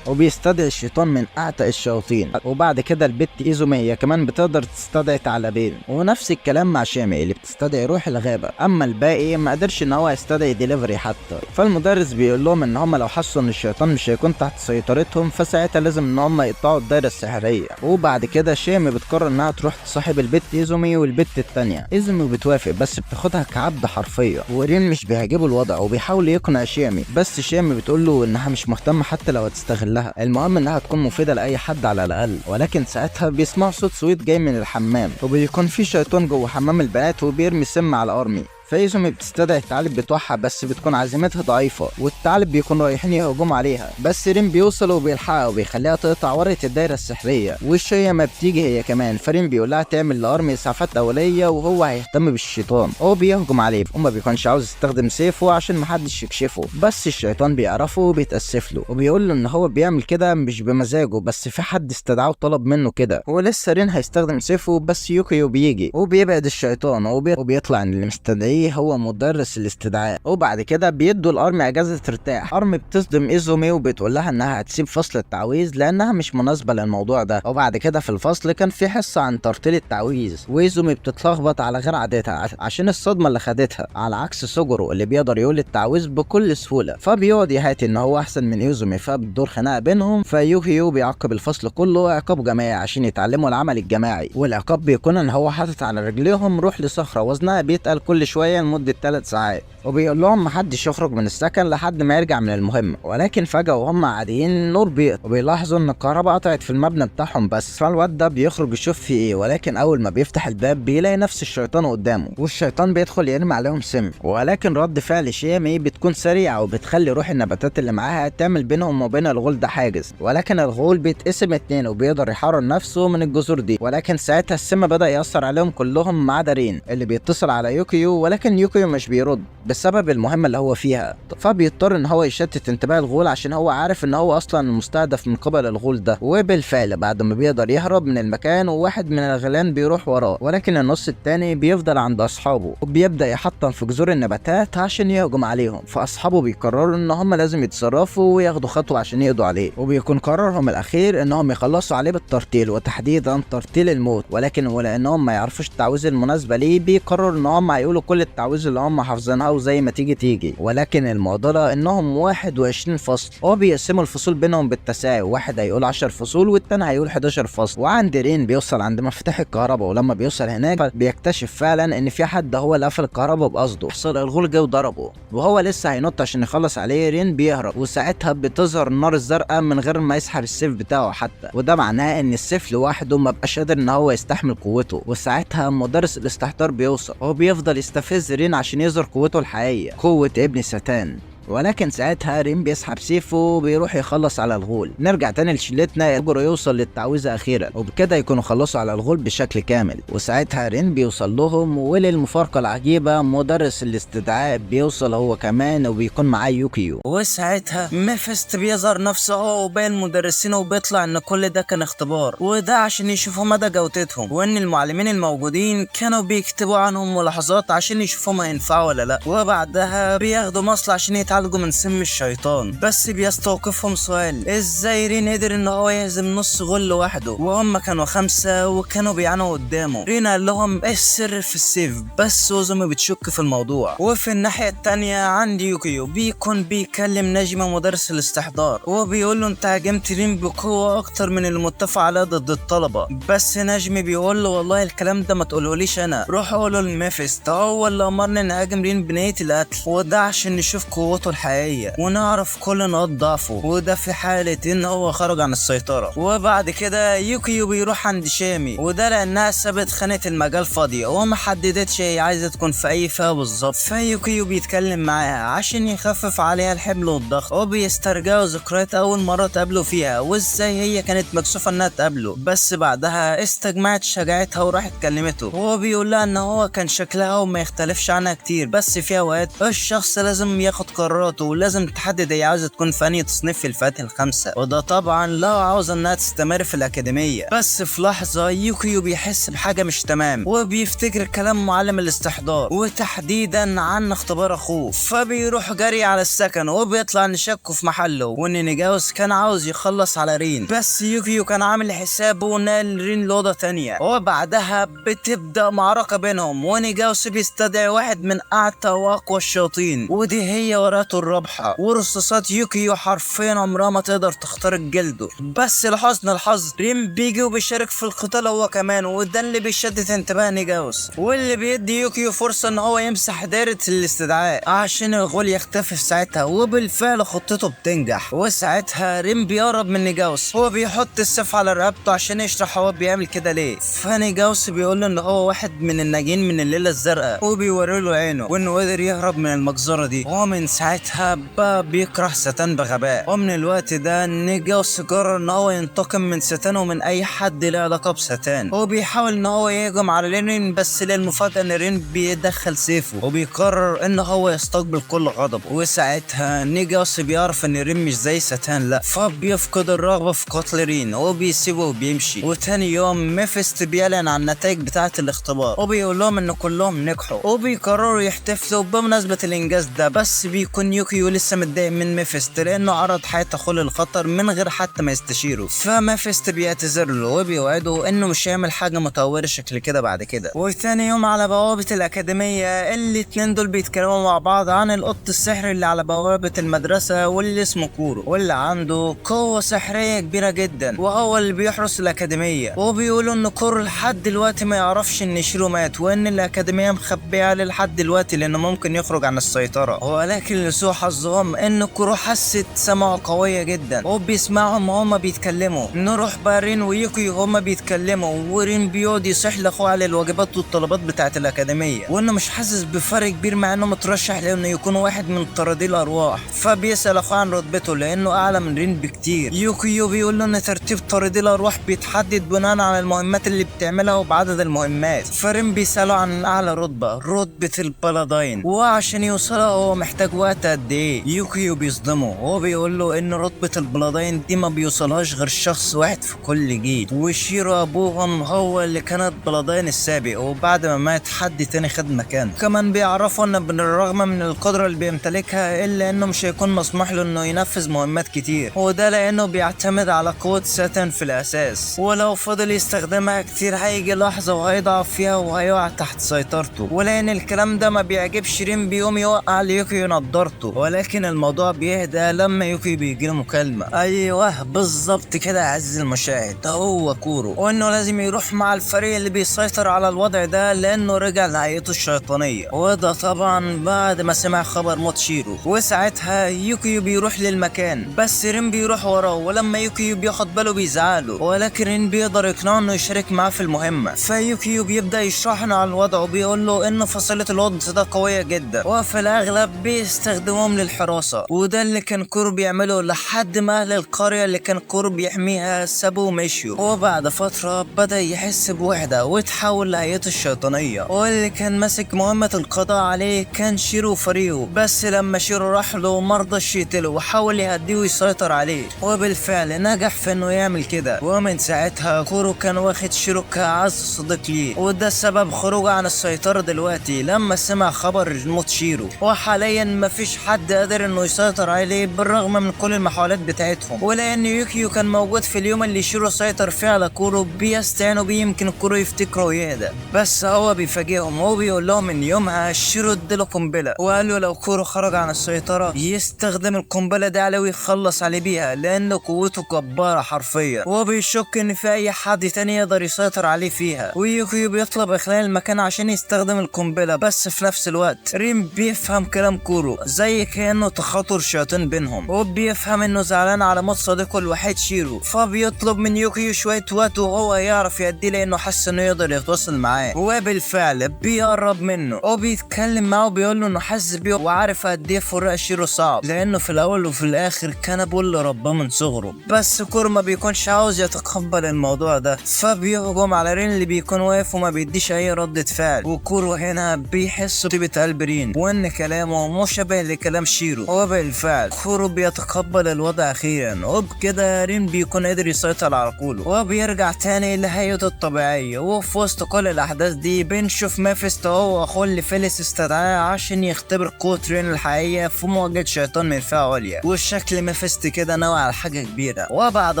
وبيستدعي الشيطان من اعتى الشياطين. وبعد كده البت ايزومي هي كمان بتقدر تستدعي ثعلبين، ونفس الكلام مع شامي اللي بتستدعي روح الغابة. اما الباقي ما قدرش ان هو يستدعي ديليفري حتى. فالمدرس بيقول لهم ان هم لو حسوا ان الشيطان مش هيكون تحت سيطرتهم فساعتها لازم ان هم يقطعوا الدايرة السحرية. وبعد كده شامي بتقرر انها تروح تصاحب البت ايزومي، والبت التانية ايزومي بتوافق بس بتاخدها كعبد حرفيا. ورين مش بيعجبه الوضع وبيحاول يقنع شامي، بس شامي بتقول له انها مش مهتمة حتى لو هتستغلها، المهم انها تكون مفيدة لاي حد على الاقل. ولكن ساعتها بيسمعوا صوت سويت جاي من الحمام، وبيكون في شيطان جوه حمام البنات وبيرمي سم على ارمي. فايزومي بتستدعي الثعالب بتوعها بس بتكون عزيمتها ضعيفة، والثعالب بيكونوا رايحين يهجموا عليها، بس رين بيوصل وبيلحقها وبيخليها تقطع ورقة الدايرة السحرية. والشية ما بتيجي هي كمان، فرين بيقولها تعمل لارمي اسعافات اولية وهو هيهتم بالشيطان. هو بيهجم عليه وما بيكونش عاوز يستخدم سيفه عشان محدش يكشفه، بس الشيطان بيعرفه وبيتأسف له وبيقول له ان هو بيعمل كده مش بمزاجه، بس في حد استدعاه وطلب منه كده. هو لسه رين هيستخدم سيفه بس يوكيو بيجي وبيبعد الشيطان وبيطلع ان اللي مستدعيه هو مدرس الاستدعاء. وبعد كده بيدوا الارمي اجازه ترتاح. ارمي بتصدم ايزومي وبتقول لها انها هتسيب فصل التعويذ لانها مش مناسبه للموضوع ده. وبعد كده في الفصل كان في حصه عن ترتيل التعويذ، وايزومي بتتلخبط على غير عادتها عشان الصدمه اللي خدتها، على عكس سوجورو اللي بيقدر يقول التعويذ بكل سهوله. فبيقعد يهاتي ان هو احسن من ايزومي، فبتدور خناقه بينهم. فيوكيو بيعاقب الفصل كله عقاب جماعي عشان يتعلموا العمل الجماعي، والعقاب بيكون ان هو حاطط على رجليهم روح لصخره وزنها بيتقل كل شويه لمدة 3 ساعات، وبيقول لهم محدش يخرج من السكن لحد ما يرجع من المهمة. ولكن فجأة وهم قاعدين النور بيقطع، وبيلاحظوا ان الكهرباء قطعت في المبنى بتاعهم بس. فالواد ده بيخرج يشوف في ايه، ولكن اول ما بيفتح الباب بيلاقي نفس الشيطان قدامه، والشيطان بيدخل يرمي عليهم سم. ولكن رد فعل شيامي بتكون سريعة وبتخلي روح النباتات اللي معاها تعمل بينهم وبين الغول ده حاجز. ولكن الغول بيتقسم 2 وبيقدر يحرر نفسه من الجذور دي. ولكن ساعتها السم بدأ يأثر عليهم كلهم ما عدا رين اللي بيتصل على يوكيو، ولكن يوكيو مش بيرد بسبب المهمة اللي هو فيها. فبيضطر ان هو يشتت انتباه الغول عشان هو عارف ان هو اصلا المستهدف من قبل الغول ده. وبالفعل بعد ما بيقدر يهرب من المكان وواحد من الغيلان بيروح وراه، ولكن النص التاني بيفضل عند اصحابه وبيبدأ يحطم في جذور النباتات عشان يهجم عليهم. فاصحابه بيقرروا ان هم لازم يتصرفوا وياخدوا خطوة عشان يقضوا عليه، وبيكون قرارهم الاخير انهم يخلصوا عليه بالترتيل، وتحديدا ترتيل الموت. ولكن ولانهم ما يعرفوش التعويذ المناسبة ليه بيقرروا ان هم هيقولوا كل التعويذ اللي هم حافظينها وزي ما تيجي. ولكن المعضله انهم 21 فصل، وبيقسموا الفصول بينهم بالتساوي، واحد هيقول 10 فصول والتاني هيقول 11 فصل. وعند رين بيوصل عند مفتاح الكهرباء، ولما بيوصل هناك بيكتشف فعلا ان في حد هو اللي قفل الكهرباء بقصده. حصل الغول جه وضربه، وهو لسه هينط عشان يخلص عليه. رين بيهرب، وساعتها بتظهر النار الزرقاء من غير ما يسحب السيف بتاعه حتى، وده معناه ان السيف لوحده ما بقاش قادر ان هو يستحمل قوته. وساعتها مدرس الاستحضار بيوصل، هو بيفضل يستفز رين عشان يظهر قوته الحقيقيه، قوه ابن ساتان. ولكن ساعتها رين بيسحب سيفه وبيروح يخلص على الغول. نرجع تاني لشلتنا، يقدروا يوصل للتعويذة اخيرا، وبكده يكونوا خلصوا على الغول بشكل كامل. وساعتها رين بيوصل لهم، وللمفارقة العجيبة مدرس الاستدعاء بيوصل هو كمان وبيكون معاه يوكيو. وساعتها ميفست بيظهر نفسه هو وباقي المدرسين، وبيطلع ان كل ده كان اختبار، وده عشان يشوفوا مدى جودتهم، وان المعلمين الموجودين كانوا بيكتبوا عنهم ملاحظات عشان يشوفوا ما ينفعوا ولا لا. وبعدها بياخدوا مصل عشان يتعالجوا من سم الشيطان. بس بيستوقفهم سؤال، ازاي رين قدر ان هو يهزم نص غول لوحده وهم كانوا 5 وكانوا بيعانوا قدامه؟ رين قال لهم ايه السر في السيف، بس وزومي بتشك في الموضوع. وفي الناحية التانية عندي يوكيو بيكون بيكلم نجمة مدرس الاستحضار، وبيقول له انت هاجمت رين بقوة اكتر من المتفق عليه ضد الطلبة. بس نجمي بيقول له والله الكلام ده ما تقولهوليش انا، روح قوله لميفست، هو اللي امرني ان اهاجم رين بنية القتل، وده عشان نشوف قوته قدراته الحقيقية ونعرف كل نقاط ضعفه، وده في حالة ان هو خرج عن السيطرة. وبعد كده يوكيو بيروح عند شامي، وده لانها سابت خانة المجال فاضية وما حددتش هي عايزة تكون في اي فئة بالظبط. فيوكيو بيتكلم معاها عشان يخفف عليها الحمل والضغط، وبيسترجعوا ذكريات اول مرة تقابلوا فيها وازاي هي كانت مكسوفة انها تقابله، بس بعدها استجمعت شجاعتها وراحت كلمته. هو بيقول لها ان هو كان شكلها وما يختلفش عنها كتير، بس في اوقات الشخص لازم ياخد قراراته ولازم تحدد هي عاوزة تكون في انهي تصنيف في الفئات الخمسة، وده طبعا لو عاوزة انها تستمر في الاكاديمية. بس في لحظة يوكيو بيحس بحاجة مش تمام، وبيفتكر كلام معلم الاستحضار وتحديدا عن اختبار اخوه، فبيروح جري على السكن وبيطلع نشكه في محله وان نيجاوس كان عاوز يخلص على رين، بس يوكيو كان عامل حسابه ونال رين لوضة تانية. وبعدها بتبدأ معركة بينهم، ونيجاوس بيستدعي واحد من اعتى واقوى الشياطين، ودي هي ورقته الرابحة، ورصاصات يوكيو حرفيا عمرها ما تقدر تخترق جلده. بس لحسن الحظ رين بيجي وبيشارك في القتال هو كمان، وده اللي بيشتت انتباه نيجاوس، واللي بيدي يوكيو فرصة ان هو يمسح دايرة الاستدعاء عشان الغول يختفي في ساعتها، وبالفعل خطته بتنجح. وساعتها رين بيقرب من نيجاوس، هو بيحط السيف على رقبته عشان يشرح هو بيعمل كده ليه. فنيجاوس بيقول له ان هو واحد من الناجين من الليلة الزرقاء، وبيوري له عينه وانه قدر يهرب من المجزرة دي، ومن ساعتها بقى بيكره ساتان بغباء. ومن الوقت ده نيجاوس قرر ان هو ينتقم من ساتان ومن اي حد له علاقة بساتان، وبيحاول ان هو يهجم على رين، بس للمفاجأة ان رين بيدخل سيفه وبيقرر ان هو يستقبل كل غضب. وساعتها نيجاوس بيعرف ان رين مش زي ساتان لا، فبيفقد الرغبة في قتل رين وبيسيبه وبيمشي. وتاني يوم ميفيست بيعلن عن النتائج بتاعة الاختبار، وبيقول لهم ان كلهم نجحوا، وبيقرروا يحتفلوا بمناسبة الانجاز ده. بس بيكون يوكيو لسه متضايق من ميفيست لانه عرض حياة اخوه للخطر من غير حتى ما يستشيره، فميفيست بيعتذر له وبيوعده انه مش هيعمل حاجة متهورة شكل كده بعد كده. وتاني يوم على بوابة الأكاديمية الاتنين دول بيتكلموا مع بعض عن القط السحري اللي على بوابة المدرسة واللي اسمه كورو، واللي عنده قوة سحرية كبيرة جدا وهو اللي بيحرس الأكاديمية. وبيقولوا ان كورو لحد دلوقتي ما يعرفش ان شيرو مات، وان الأكاديمية مخبية عليه لحد دلوقتي لانه ممكن يخرج عن السيطرة. ولكن لسوء حظهم ان كورو حست سمعه قوية جدا وبيسمعهم هما بيتكلموا. نروح بقى رين ويوكيو هما بيتكلموا، ورين بيقعد يصيح لاخوه على الواجبات والطلبات بتاعة الأكاديمية، وانه مش حاسس بفرق كبير مع انه مترشح لانه يكون واحد من طرادي الارواح. فبيسأل اخوه عن رتبته لانه اعلى من رين بكتير. يوكيو بيقول له ان ترتيب طرادي الارواح بيتحدد بناء على المهمات اللي بتعملها وبعدد المهمات. فرين بيسأله عن اعلى رتبة البلادين، وعشان يوصلها هو محتاج وقت قد ايه. يوكيو بيصدمه وهو بيقول له ان رتبة البلادين دي ما بيوصلهاش غير شخص واحد في كل جيل، وشيرو ابوهم هو اللي كانت بلادين السابق، وبعد ما مات حد تاني خد مكانه. كمان بيعرفوا ان بالرغم من القدرة اللي بيمتلكها الا انه مش هيكون مسموح له انه ينفذ مهمات كتير، وده لانه بيعتمد على قوة ساتان في الاساس، ولو فضل يستخدمها كتير هيجي لحظة وهيضعف فيها وهيقع تحت سيطرته. ولان الكلام ده ما بيعجبش رين بيقوم يوقع ليوكيو نضارته، ولكن الموضوع بيهدى لما يوكيو بيجيله مكالمة. ايوه بالظبط كده يا عزيزي المشاهد، ده هو كورو، وانه لازم يروح مع الفريق اللي بيسيطر على الوضع ده لانه رجع لهيئته الشيطانية، وده طبعا بعد ما سمع خبر موت شيرو. وساعتها يوكيو بيروح للمكان، بس رين بيروح وراه، ولما يوكيو بياخد باله بيزعله، ولكن رين بيقدر يقنعه انه يشارك معاه في المهمة. فيوكيو بيبدأ يشرح له عن الوضع وبيقول له ان فصيلة الوضع ده قوية جدا وفي الاغلب بيستخدموهم للحراسة، وده اللي كان كورو بيعمله لحد ما اهل القرية اللي كان كورو بيحميها سابوه ومشيوا. وبعد فترة بدأ يحس بوحدة وتحول لهيئته الشيطانية، واللي كان ماسك مهمة القضاء عليه كان شيرو وفريقه. بس لما شيرو راح له مرضاش يقتله وحاول يهديه ويسيطر عليه، وبالفعل نجح في انه يعمل كده. ومن ساعتها كورو كان واخد شيرو كأعز صديق ليه، وده سبب خروجه عن السيطرة دلوقتي لما سمع خبر موت شيرو. وحاليا مفيش حد قادر انه يسيطر عليه بالرغم من كل المحاولات بتاعتهم، ولان يوكيو كان موجود في اليوم اللي شيرو سيطر فيه على كورو بيستعينوا بيه يمكن كورو يفتكره ويهدى. بس هو بيفاجئهم وبيقول لهم ان يومها شيرو اداله قنبله، وقال له لو كورو خرج عن السيطره يستخدم القنبله دي عليه ويخلص عليه بيها لان قوته جباره حرفيا، وبيشك ان في اي حد تاني يقدر يسيطر عليه فيها. ويوكيو بيطلب اخلاء المكان عشان يستخدم القنبله، بس في نفس الوقت رين بيفهم كلام كورو زي كأنه تخاطر شياطين بينهم، وبيفهم انه زعلان على موت صديقه الوحيد شيرو، فبيطلب من يوكيو شوية وقت وهو يعرف يديه لانه حس انه يقدر يتواصل معاه، وبالفعل بيقرب منه وبيتكلم معاه وبيقول له انه حاسس بيه وعارف قد ايه فراق شيرو صعب، لانه في الاول وفي الاخر كان ابوه اللي رباه من صغره. بس كورو ما بيكونش عاوز يتقبل الموضوع ده، فبيهجم على رين اللي بيكون واقف وما بيديش اي ردة فعل، وكورو هنا بيحس بطيبة قلب رين وان كلامه مشابه لكلام شيرو، وبالفعل كورو بيتقبل الوضع اخيرا، وبكده رين بيكون قادر يسيطر على عقوله وبيرجع تاني لحياته الطبيعية. وفي وسط كل الاحداث دي بنشوف ميفيستو هو اخوه اللي فيليس استدعاه عشان يختبر قوة رين الحقيقية في مواجهة شيطان من فئة عليا، والشكل ميفيست كده ناوي على حاجة كبيرة. وبعد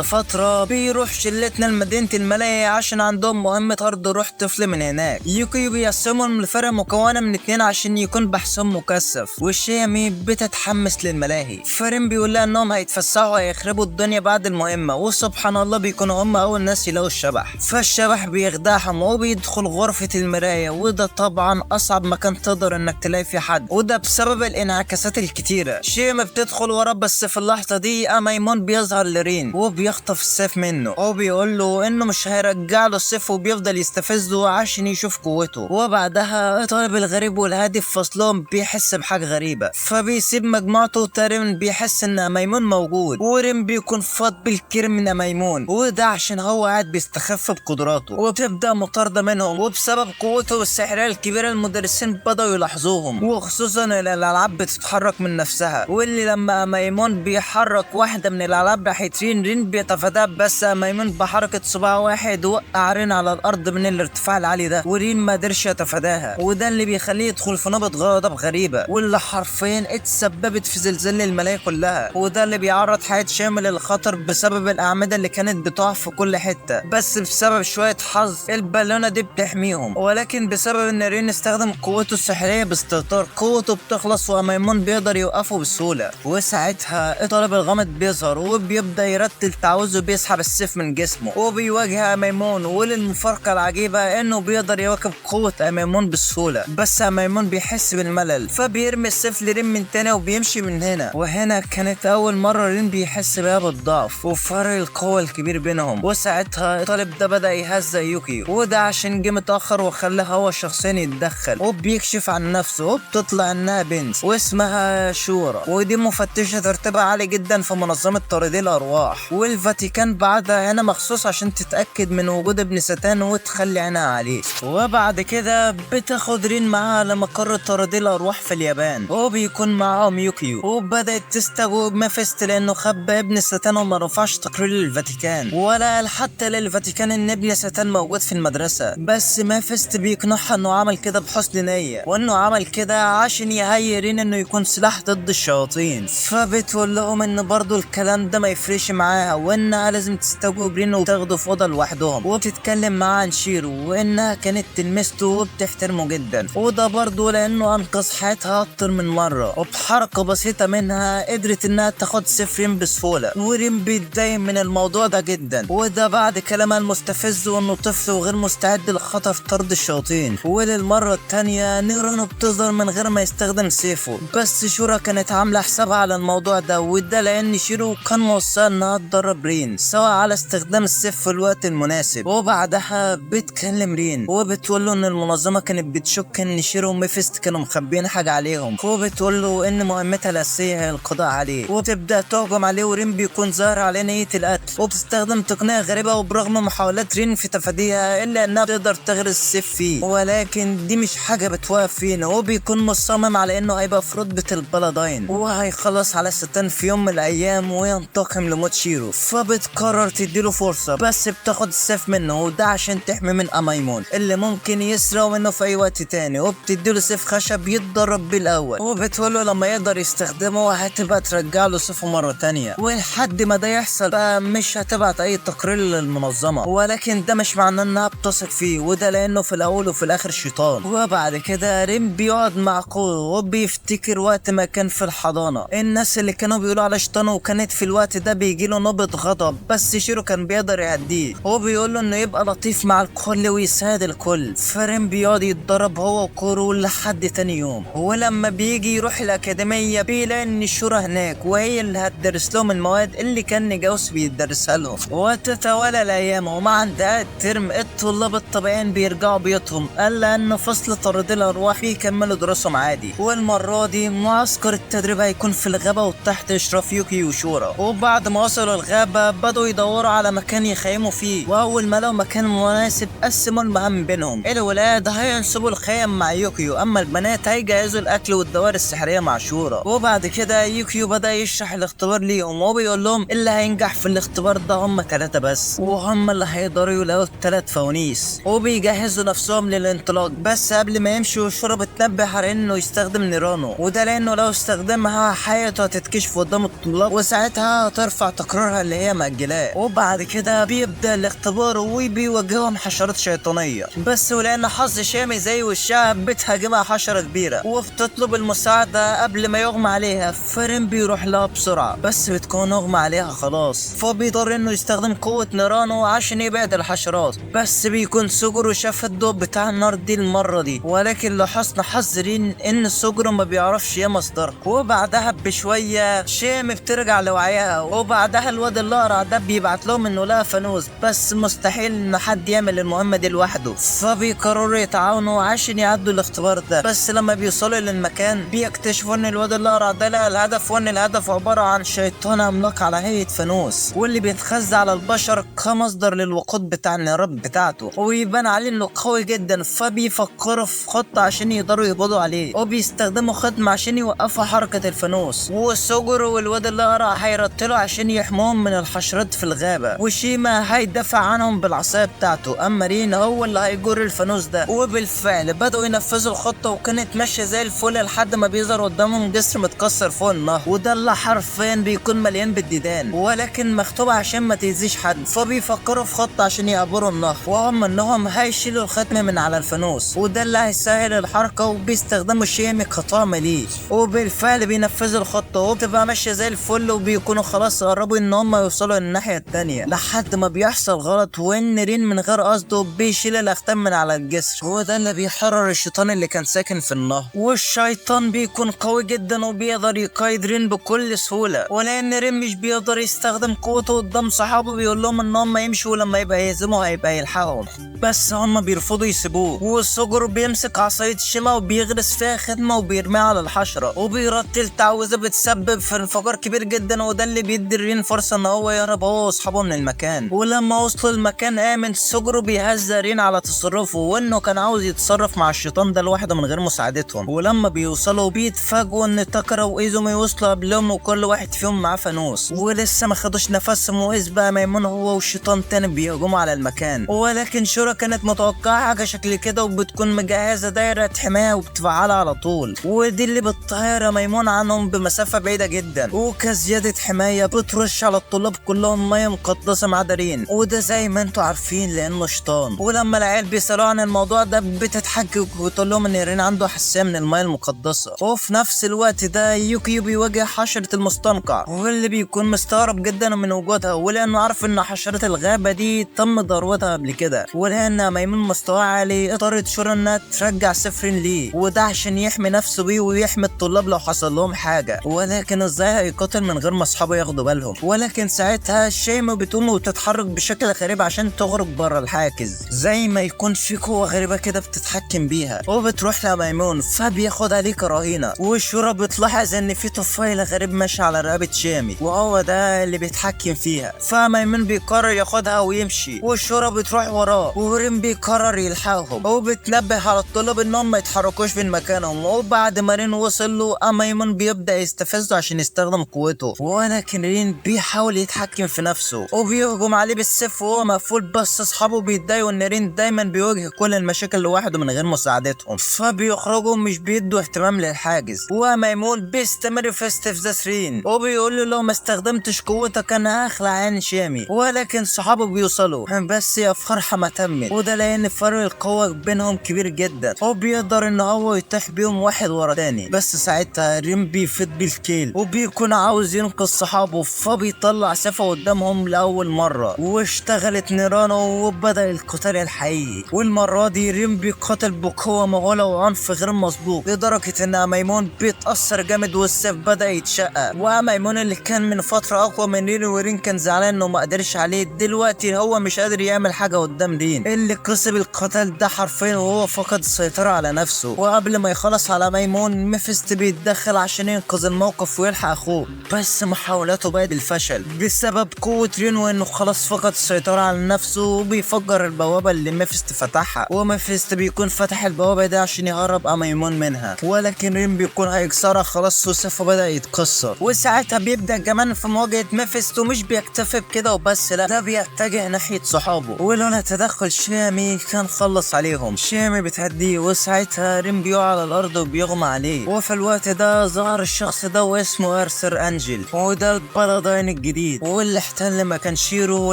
فترة بيروح شلتنا لمدينة الملاهي عشان عندهم مهمة طرد روح طفل من هناك. يوكيو بيقسمهم لفرقة مكونة من 2 عشان يكون بحثهم مكثف، والشيامي بتتحمس للملاهي. فرين بيقول لها انهم هيتفسحوا وهيخربوا الدنيا بعد المهمة، وسبحان الله بيكونوا هم اول ناس يلاقوا الشبح، فالشبح بيخدعهم وبيدخل غرفة المراية، وده طبعا اصعب مكان تقدر انك تلاقي فيه حد، وده بسبب الانعكاسات الكتيرة. شيمي بتدخل ورا، بس في اللحظة دي ميمون بيظهر لرين وبيخطف السيف منه وبيقول له انه مش هيرجع له السيف، وبيفضل يستفزه عشان يشوف قوته. وبعدها الطالب الغريب والهادي في فصلهم بيحس بحاجة غريبة، فبيسيب مجموعته وتقريبا بيحس ان ميمون موجود، ورين بيكون فاض بالكير من ميمون، وده عشان هو قاعد بيستخف بقدراته، وبتبدأ مطاردة منهم، وبسبب قوته السحرية الكبيرة المدرسين بدأوا يلاحظوهم، وخصوصا الالعاب بتتحرك من نفسها، واللي لما ميمون بيحرك واحدة من الالعاب ناحية رين بيتفاداها، بس ميمون بحركة صباع واحد وقع رين على الارض من الارتفاع العالي ده، ورين ما قدرش يتفاداها، وده اللي بيخليه يدخل في نوبة غضب غريبة، واللي حرفيا اتسببت في زلزال الملاهي كلها، وده اللي بيعرض حياة شامل للخطر بسبب الاعمدة اللي كانت بتقع في كل حتة، بس بسبب شوية حظ البالونة دي بتحميهم، ولكن بسبب ان رين استخدم قوته السحرية باستهتار قوته بتخلص وميمون بيقدر يوقفه بسهولة. وساعتها الطالب الغامض بيظهر وبيبدأ يرتل تعويذه وبيسحب السيف من جسمه وبيواجه ميمون، وللمفارقة العجيبة انه بيقدر يواكب قوة ميمون بسهولة، بس ميمون بيحس بالملل فبيرمي السيف لرين من تاني وبيمشي من هنا. وهنا كانت اول مرة رين بيحس بيها بالضعف وفرق القوة الكبير بينهم، وساعتها الطالب ده بدأ يهزأ يوكيو، وده عشان جه متأخر وخلاه هو شخصيا يتدخل، وبيكشف عن نفسه وبتطلع انها بنت واسمها شورا، ودي مفتشة ترتيبها عالي جدا في منظمة طاردي الارواح، والفاتيكان بعدها هنا مخصوص عشان تتأكد من وجود ابن ساتان وتخلي عينها عليه. وبعد كده بتاخد رين معاها لمقر طاردي الارواح في اليابان، وبيكون معاهم يوكيو، وبدأت تستجوب ميفيست لانه خبى ابن ساتان وما رفعش تقرير للفاتيكان ولا قال حتى للفاتيكان ان ابن ساتان موجود في المدرسة، بس ميفيست بيقنعها انه عمل كده بحسن نية، وانه عمل كده عشان يهيئ رين انه يكون سلاح ضد الشياطين، فبتقول لهم ان برضو الكلام ده ما يفرقش معاها، وانها لازم تستجوب رين وتاخده في اوضه لوحدهم، وبتتكلم معاه عن شيرو وانها كانت تلمسته وبتحترمه جدا، وده برضو لانه انقذ حياتها اكتر من مرة، وبحركة بسيطة منها قدرت انها تاخد سيف رين بسهولة، ورين بيتضايق من الموضوع ده جدا، وده بعد كلامها المستفز وانه طفل وغير مستعد لخطر طرد الشياطين. وللمرة التانية نيرانو بتظهر من غير ما يستخدم سيفه، بس شورا كانت عاملة حسابها على الموضوع ده، وده لان شيرو كان موصى انها تدرب رين سواء على استخدام السيف في الوقت المناسب. وبعدها بتكلم رين وبتقول له ان المنظمة كانت بتشك ان شيرو وميفيست كانوا مخبيين حاجة عليهم، وبتقول له ان مهمتها الاساسية هي القضاء عليه، وبتبدأ تهجم عليه، ورين بيكون ظاهر عليه نية القتل، وبتستخدم تقنية غريبة، وبرغم محاولات رين في تفاديها الا انها بتقدر تغرس السيف فيه، ولكن دي مش حاجة بتوقف فينا، وبيكون مصمم على انه هيبقى في رتبة البلادين وهيخلص على ساتان في يوم من الايام وينتقم لموت شيرو، فبتقرر تديله فرصة، بس بتاخد السيف منه، وده عشان تحمي من ميمون اللي ممكن يسرق منه في اي وقت تاني، وبتديله سيف خشب يتدرب بيه الاول، وبتقوله لما يقدر يستخدمه هتبقى ترجع له سيفه مرة تانية، ولحد ما ده يحصل بقى مش هتبعت اي تقرير للمنظمة، ولكن ده مش معناه انها بتثق فيه، وده لانه في الاول وفي الاخر شيطان. وبعد كده رين بيقعد مع قوه وبيفتكر وقت ما كان في الحضانة الناس اللي كانوا بيقولوا على شيطان، وكانت في الوقت ده بيجيله نوبة غضب، بس شيرو كان بيقدر يهديه، هو بيقول له انه يبقى لطيف مع الكل ويساعد الكل. فرين بيقعد يتدرب هو وكورو لحد تاني يوم، ولما بيجي بيروح الأكاديمية بيلاقي إن الشورى هناك وهي اللي هتدرس لهم المواد اللي كان نجاوس بيدرسها لهم. وتتوالى الأيام ومع انتهاء الترم الطلاب الطبيعيين بيرجعوا بيوتهم إلا إن فصل طارد الأرواح بيكملوا دروسهم عادي. والمرة دي معسكر التدريب هيكون في الغابة وتحت إشراف يوكي وشورى. وبعد ما وصلوا الغابة بدأوا يدوروا على مكان يخيموا فيه، وأول ما لقوا مكان مناسب قسموا المهام بينهم. الولاد هينصبوا الخيم مع يوكيو، أما البنات هيجهزوا الأكل والدوائر السحرية مع شورى. وبعد كده يوكيو بدأ يشرح الاختبار ليهم وبيقول لهم اللي هينجح في الاختبار ده هم 3 بس، وهم اللي هيقدروا يلاقوا 3 فوانيس. وبيجهزوا نفسهم للانطلاق، بس قبل ما يمشوا شورى بتنبه على انه يستخدم نيرانو، وده لانه لو استخدمها حياته هتتكشف قدام الطلاب وساعتها هترفع تقريرها اللي هي مأجلاه. وبعد كده بيبدأ الاختبار وبيواجههم حشرات شيطانية، بس ولان حظ شامي زي وشها بتهاجمها حشرة كبيرة وبتطلب المساعدة قبل ما يغمى عليها. فرين بيروح لها بسرعة بس بتكون اغمى عليها خلاص، فبيضطر انه يستخدم قوة نيرانو عشان يبعد الحشرات. بس بيكون سوجورو شاف الضوء بتاع النار دي المرة دي، ولكن لحسن حظ رين ان سوجورو ما بيعرفش ايه مصدرها. وبعدها بشوية شامي بترجع لوعيها، وبعدها الواد الاقرع ده بيبعت لهم انه لقى فانوس، بس مستحيل ان حد يعمل المهمة دي لوحده، فبيقرروا يتعاونوا عشان يعدوا الاختبار ده. بس لما بيوصلوا للمكان بيكتشفوا ان الواد الاقرع ده لقى الهدف، وان الهدف عبارة عن شيطان عملاق على هيئة فانوس، واللي بيتخزى على البشر كمصدر للوقود بتاع النيرات بتاعته، ويبان عليه انه قوي جدا. فبيفكروا في خطة عشان يقدروا يقبضوا عليه، وبيستخدموا خدمة عشان يوقفوا حركة الفانوس. وسوجورو والواد الاقرع هيرتلوا عشان يحموهم من الحشرات في الغابة، وشيما هيدافع عنهم بالعصاية بتاعته، اما رين هو اللي هيجر الفانوس ده. وبالفعل بدأوا ينفذوا الخطة وكانت ماشية زي الفل لحد ما بيظهر قدامهم جسر متكسر فوق النهر، وده اللي حرفيا بيكون مليان بالديدان ولكن مكتوب عشان ما تأذيش حد. فبيفكروا في خطة عشان يعبروا النهر، وهم انهم هيشيلوا الختم من على الفانوس، وده اللي هيسهل الحركة، وبيستخدموا شيمي كطعم ليه. وبالفعل بينفذوا الخطة وبتبقى ماشية زي الفل، وبيكونوا خلاص قربوا ان هم يوصلوا للناحية التانية لحد ما بيحصل غلط، وان رين من غير قصده بيشيل الاختام من على الجسر، وده اللي بيحرر الشيطان اللي كان ساكن في النهر. والشيطان بيكون قوي جدا وبيقدر يقايد رين بكل سهولة، ولان رين مش بيقدر يستخدم قوته قدام صحابه بيقول لهم ان هم يمشوا ولما يبقى يهزموا هيبقى يلحقهم، بس هم بيرفضوا يسيبوه. وسوجورو بيمسك عصاية شيما وبيغرس فيها خدمة وبيرميها على الحشرة، وبيرتل تعويذة بتسبب في انفجار كبير جدا، وده اللي بيدي رين فرصة ان هو يهرب هو واصحابه من المكان. ولما وصلوا المكان آمن سوجورو بيهزأ رين على تصرفه، وانه كان عاوز يتصرف مع الشيطان ده لوحده من غير مساعدتهم. ولما بيوصلوا بيتفاجئوا ان تاكارا وايزومي وصلوا قبلهم، وكل واحد فيهم معاه فانوس، ولسه ما خدوش نفسهم، واذ بقى ميمون هو والشيطان تاني بيهجموا على المكان. ولكن شورا كانت متوقعة حاجة شكل كده، وبتكون مجهزة دايرة حماية وبتفعلها على طول، ودي اللي بتطير ميمون عنهم بمسافة بعيدة جدا. وكزيادة حماية بترش على الطلاب كلهم مية مقدسة مع دارين، وده زي ما انتوا عارفين لانه شيطان. ولما العيال بيسألوا عن الموضوع ده بتتحجج وتقول لهم ان رين عنده حساسية من المية المقدسة. وفي نفس الوقت ده يوكيو بيواجه حشرة المستنقع، واللي بيكون مستغرب جدا من وجودها، ولانه عارف ان حشرة الغابة دي تم ضربتها قبل كده، ولان ميمون مستواه عالي اضطرت شورا انها ترجع سفرين ليه، وده عشان يحمي نفسه بيه ويحمي الطلاب لو حصل لهم حاجة. ولكن ازاي هيقاتل من غير ما اصحابه ياخدوا بالهم؟ ولكن ساعتها شيما بتقوم وتتحرك بشكل غريب عشان تخرج بره الحاجز، زي ما يكون في قوة غريبة كده بتتحكم بيها، وبتروح لميمون فبياخد عليه كرهينة. والشورى بتلاحظ ان في طفيل غريب ماشي على رقبة شامي، وهو ده اللي بيتحكم فيها، فميمون بيقرر ياخدها ويمشي، والشورى بتروح وراه، ورين بيقرر يلحقهم، وبتنبه على الطلاب انهم ما يتحركوش من مكانهم. وبعد ما رين وصل له ميمون بيبدأ يستفزه عشان يستخدم قوته، ولكن رين بيحاول يتحكم في نفسه وبيهجم عليه بالسيف وهو مقفول، بس اصحابه بيتضايقوا ان رين دايما بيواجه كل المشاكل لوحده من غير مساعدتهم، فبيخرجوا مش بيدوا اهتمام للحاجز. وميمون بيستمر في استفزاز رين وبيقول له لو ما استخدمتش قوتك انا هخلع عين شامي، ولكن صحابه بيوصلوا بس يا فرحة ما تمت، وده لان فرق القوة بينهم كبير جدا، وبيقدر ان هو يتاح بيهم واحد ورا تاني. بس ساعتها رين بيفيد بالكيل وبيكون عاوز ينقذ صحابه، فبيطلع سيفه قدامهم لأول مرة، واشتغلت نيرانو وبدأ القتال الحقيقي. والمرة دي رين بيقاتل بقوة مهولة وعنف غير مسبوق، لدرجة ان ميمون بيتأثر جامد والسيف بدأ يتشقق. وميمون اللي كان من فترة أقوى من رين، ورين كان زعلان إنه ما قدرش عليه، دلوقتي هو مش قادر يعمل حاجة قدام رين اللي كسب القتال ده حرفيا وهو فقد السيطرة على نفسه. وقبل ما يخلص على ميمون ميفيست بيتدخل عشان ينقذ الموقف ويلحق أخوه، بس محاولاته بقت الفشل بسبب قوة رين وإنه خلاص فقد السيطرة على نفسه، وبيفجر البوابة اللي ميفيست فتحها. وميفيست بيكون فتح البوابة دي عشان يهرب ميمون منها، ولكن رين بيكون هيكسرها خلاص وسيفه بدأ يتكسر. وساعتها بيبدأ كمان في مواجهة ميفيست، ومش بيكتفي بكده وبس، لا ده بيتجه ناحية صحابه، ولولا تدخل شيامي كان خلص عليهم. شيامي بتهديه، وساعتها رين بيقع على الأرض وبيغمى عليه. وفي الوقت ده ظهر الشخص ده واسمه أرثر أنجل، وده الباراداين الجديد واللي احتل مكان شيرو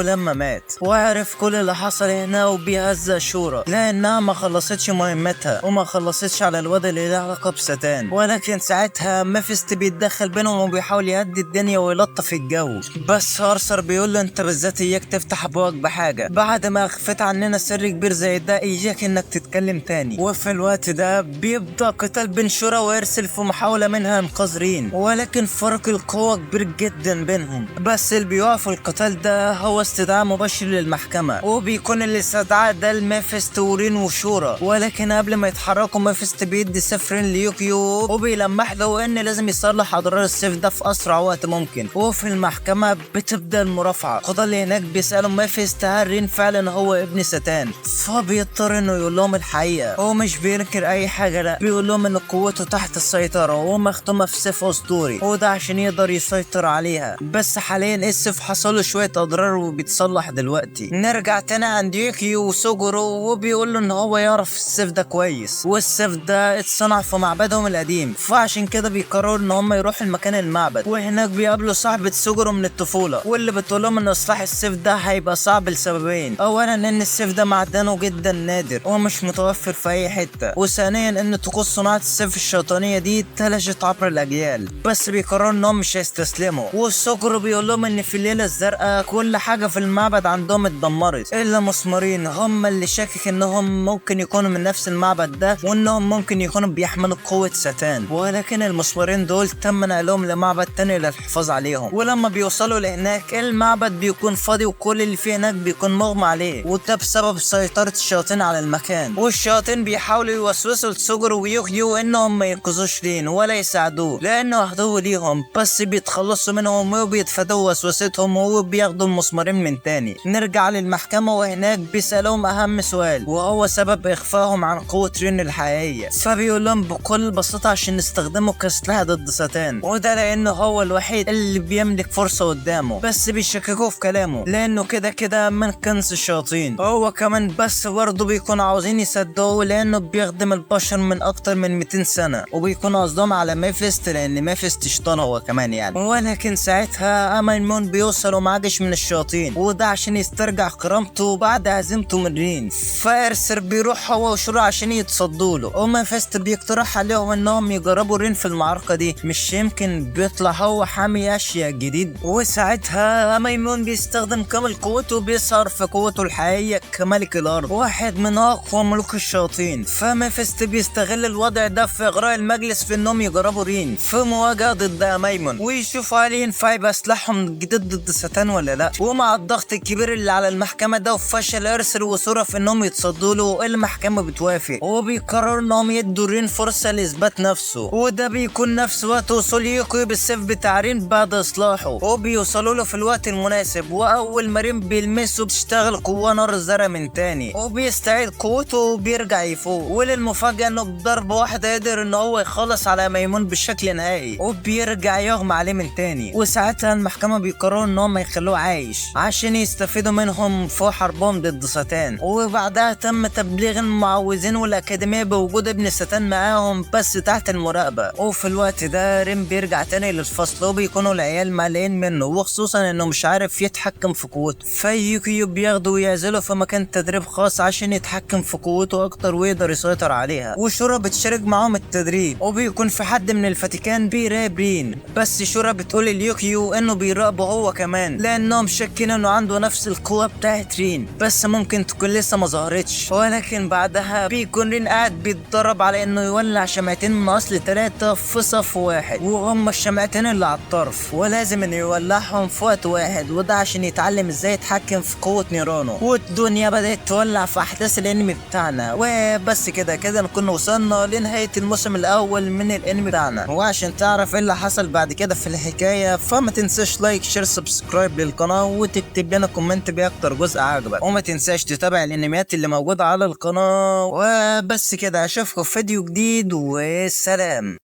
لما مات، وعرف كل اللي حصل هنا وبيهزأ شورا لأنها ما خلصتش مهمتها وما خلصتش على الواد اللي له علاقة بساتان. ولكن ساعتها ميفيست بيتدخل بينهم وبيحاول يهدي الدنيا ويلطف الجو، بس أرثر بيقول له انت بالذات اياك تفتح بوقك بحاجة، بعد ما اخفيت عننا سر كبير زي ده اياك انك تتكلم تاني. وفي الوقت ده بيبدأ قتال بين شورا وإرسل في محاولة منها انقاذ رين، ولكن فرق القوة كبير جدا بينهم. بس اللي بيقع في القتال ده هو استدعاء مباشر للمحكمة، وبيكون اللي استدعاء ده لميفيست ورين وشورا. ولكن قبل ما يتحركوا ميفيست بيدي سيف رين ليوكيو وبيلمح له ان لازم يصلح اضرار السيف ده في اسرع وقت ممكن. وفي المحكمة بتبدأ المرافعة، القضاة اللي هناك بيسألوا ميفيست هل رين فعلا هو ابن ساتان، فبيضطر انه يقول لهم الحقيقة. هو مش بينكر اي حاجة، لا بيقول لهم ان قوته تحت السيطرة ومختومة في سيف اسطوري، وده عشان يقدر يسيطر عليها. بس حاليا السيف حصل له شوية اضرار وبيتصلح دلوقتي. نرجع تاني عند يوكيو وسوجورو، وبيقول له ان هو يعرف السيف ده كويس، والسيف ده اتصنع في معبدهم القديم، فعشان كده بيقرروا ان هم يروحوا المكان المعبد. وهناك بيقابلوا صاحبة سوجورو من الطفولة، واللي بتقول لهم ان اصلاح السيف ده هيبقى صعب لسببين: اولا ان السيف ده معدنه جدا نادر ومش متوفر في اي حتة، وثانيا ان طقوس صناعة السيف الشيطانية دي اتلجت عبر الاجيال. بس بيقرروا انهم مش هيستسلموا، والسوجورو بيقول لهم ان في الليلة الزرقاء كل حاجة في المعبد عندهم اتدمرت الا مسمارين هم اللي شاكك انهم ممكن يكونوا من نفس المعبد ده، وانهم ممكن يكونوا بيحملوا قوة ساتان. ولكن المسمارين دول تم نقلهم لمعبد تاني للحفاظ عليهم، ولما بيوصلوا لهناك المعبد بيكون فاضي وكل اللي فيه هناك بيكون مغمى عليه، وده بسبب سيطرة الشياطين على المكان. والشياطين بيحاولوا يوسوسوا لسوجورو ويوكيو انهم ما ينقذوش رين ولا يساعدوه لانه عدو ليهم، بس بيتخلصوا منهم وبيتفادوا وسوستهم وبياخدوا المسمارين من تاني. نرجع للمحكمة، وهناك بيسألهم اهم سؤال وهو سبب اخفائهم عن قوة رين الحقيقية، فبيقول لهم بكل بساطة عشان نستخدمه كسلاح ضد ساتان، وده لانه هو الوحيد اللي بيملك فرصة قدامه. بس بيشككوه في كلامه لانه كده كده من كنز الشياطين هو كمان، بس برضه بيكونوا عاوزين يصدقوه لانه بيخدم البشر من اكتر من 200 سنة، وبيكونوا قصدهم على ميفيست لان ميفيست شيطان هو كمان يعني. ولكن ساعتها ميمون بيوصلوا مع جيش من الشياطين، وده عشان يسترجع كرامته بعد هزيمته من رين. فارسر بيروح هو وشورا عشان يتصدوا له، وميفيست بيقترح عليهم انهم يجربوا رين في المعركة دي، مش يمكن بيطلع هو حامي اشياء جديد. وساعتها ميمون بيستخدم كامل قوته وبيظهر في قوته الحقيقية كملك الارض، واحد من اقوى ملوك الشياطين. فميفيست بيستغل الوضع ده في اغراء المجلس في انهم يجربوا رين في مواجهة ضد ميمون، ويشوفوا هل ينفع يبقى سلاحهم جديد ضد ساتان ولا لا. ومع الضغط الكبير اللي على المحكمة ده وفشل ارسل وسورا في انهم يتصدوا له، المحكمة بتوافق وبيقرروا انهم يدوا رين فرصة لاثبات نفسه، وده بيكون نفس وقت وصول يوكيو بالسيف بتاع رين بعد اصلاحه، وبيوصلوا له في الوقت المناسب. واول ما رين بيلمسه بتشتغل قوة نار زرع من تاني، وبيستعيد قوته وبيرجع يفوق. وللمفاجأة انه بضربة واحدة قدر ان هو يخلص على ميمون بشكل نهائي، وبيرجع يغمى عليه من تاني. وساعتها المحكمة بيقرروا ان هم يخلوه عايش عشان يستفيدوا منهم في حربهم ضد ساتان. وبعدها تم تبليغ المعوذين والاكاديمية بوجود ابن ساتان معاهم بس تحت المراقبة. وفي الوقت ده رين بيرجع تاني للفصل، وبيكونوا العيال مقلقين منه، وخصوصا انه مش عارف يتحكم في قوته. فيوكيو بياخده ويعزله في مكان تدريب خاص عشان يتحكم في قوته اكتر ويقدر يسيطر عليها. وشورا بتشارك معاهم التدريب، وبيكون في حد من الفاتيكان بيراقب رين، بس شورا بتقول ليوكيو انه بيراقبه هو كمان لانهم شاكين انه عنده نفس القوة بتاعت رين، بس ممكن تكون لسه ما ظهرتش. ولكن بعدها بيكون رين قاعد بيتدرب على انه يولع شمعتين شمعتين من اصل 3 في صف واحد، وهم الشمعتين اللي على الطرف، ولازم انه يولعهم في وقت واحد، وده عشان يتعلم ازاي يتحكم في قوة نيرانو. والدنيا بدأت تولع في احداث الانمي بتاعنا. وبس كده نكون وصلنا لنهاية الموسم الاول من الانمي بتاعنا. وعشان تعرف ايه اللي حصل بعد كده في الحكاية، فما تنساش لايك شير سبسكرايب للقناة، وتكتب لنا كومنت باكتر جزء عجبك، وما تنساش تتابع الانميات اللي موجودة على القناة. وبس كده، اشوفكم في فيديو جديد، والسلام.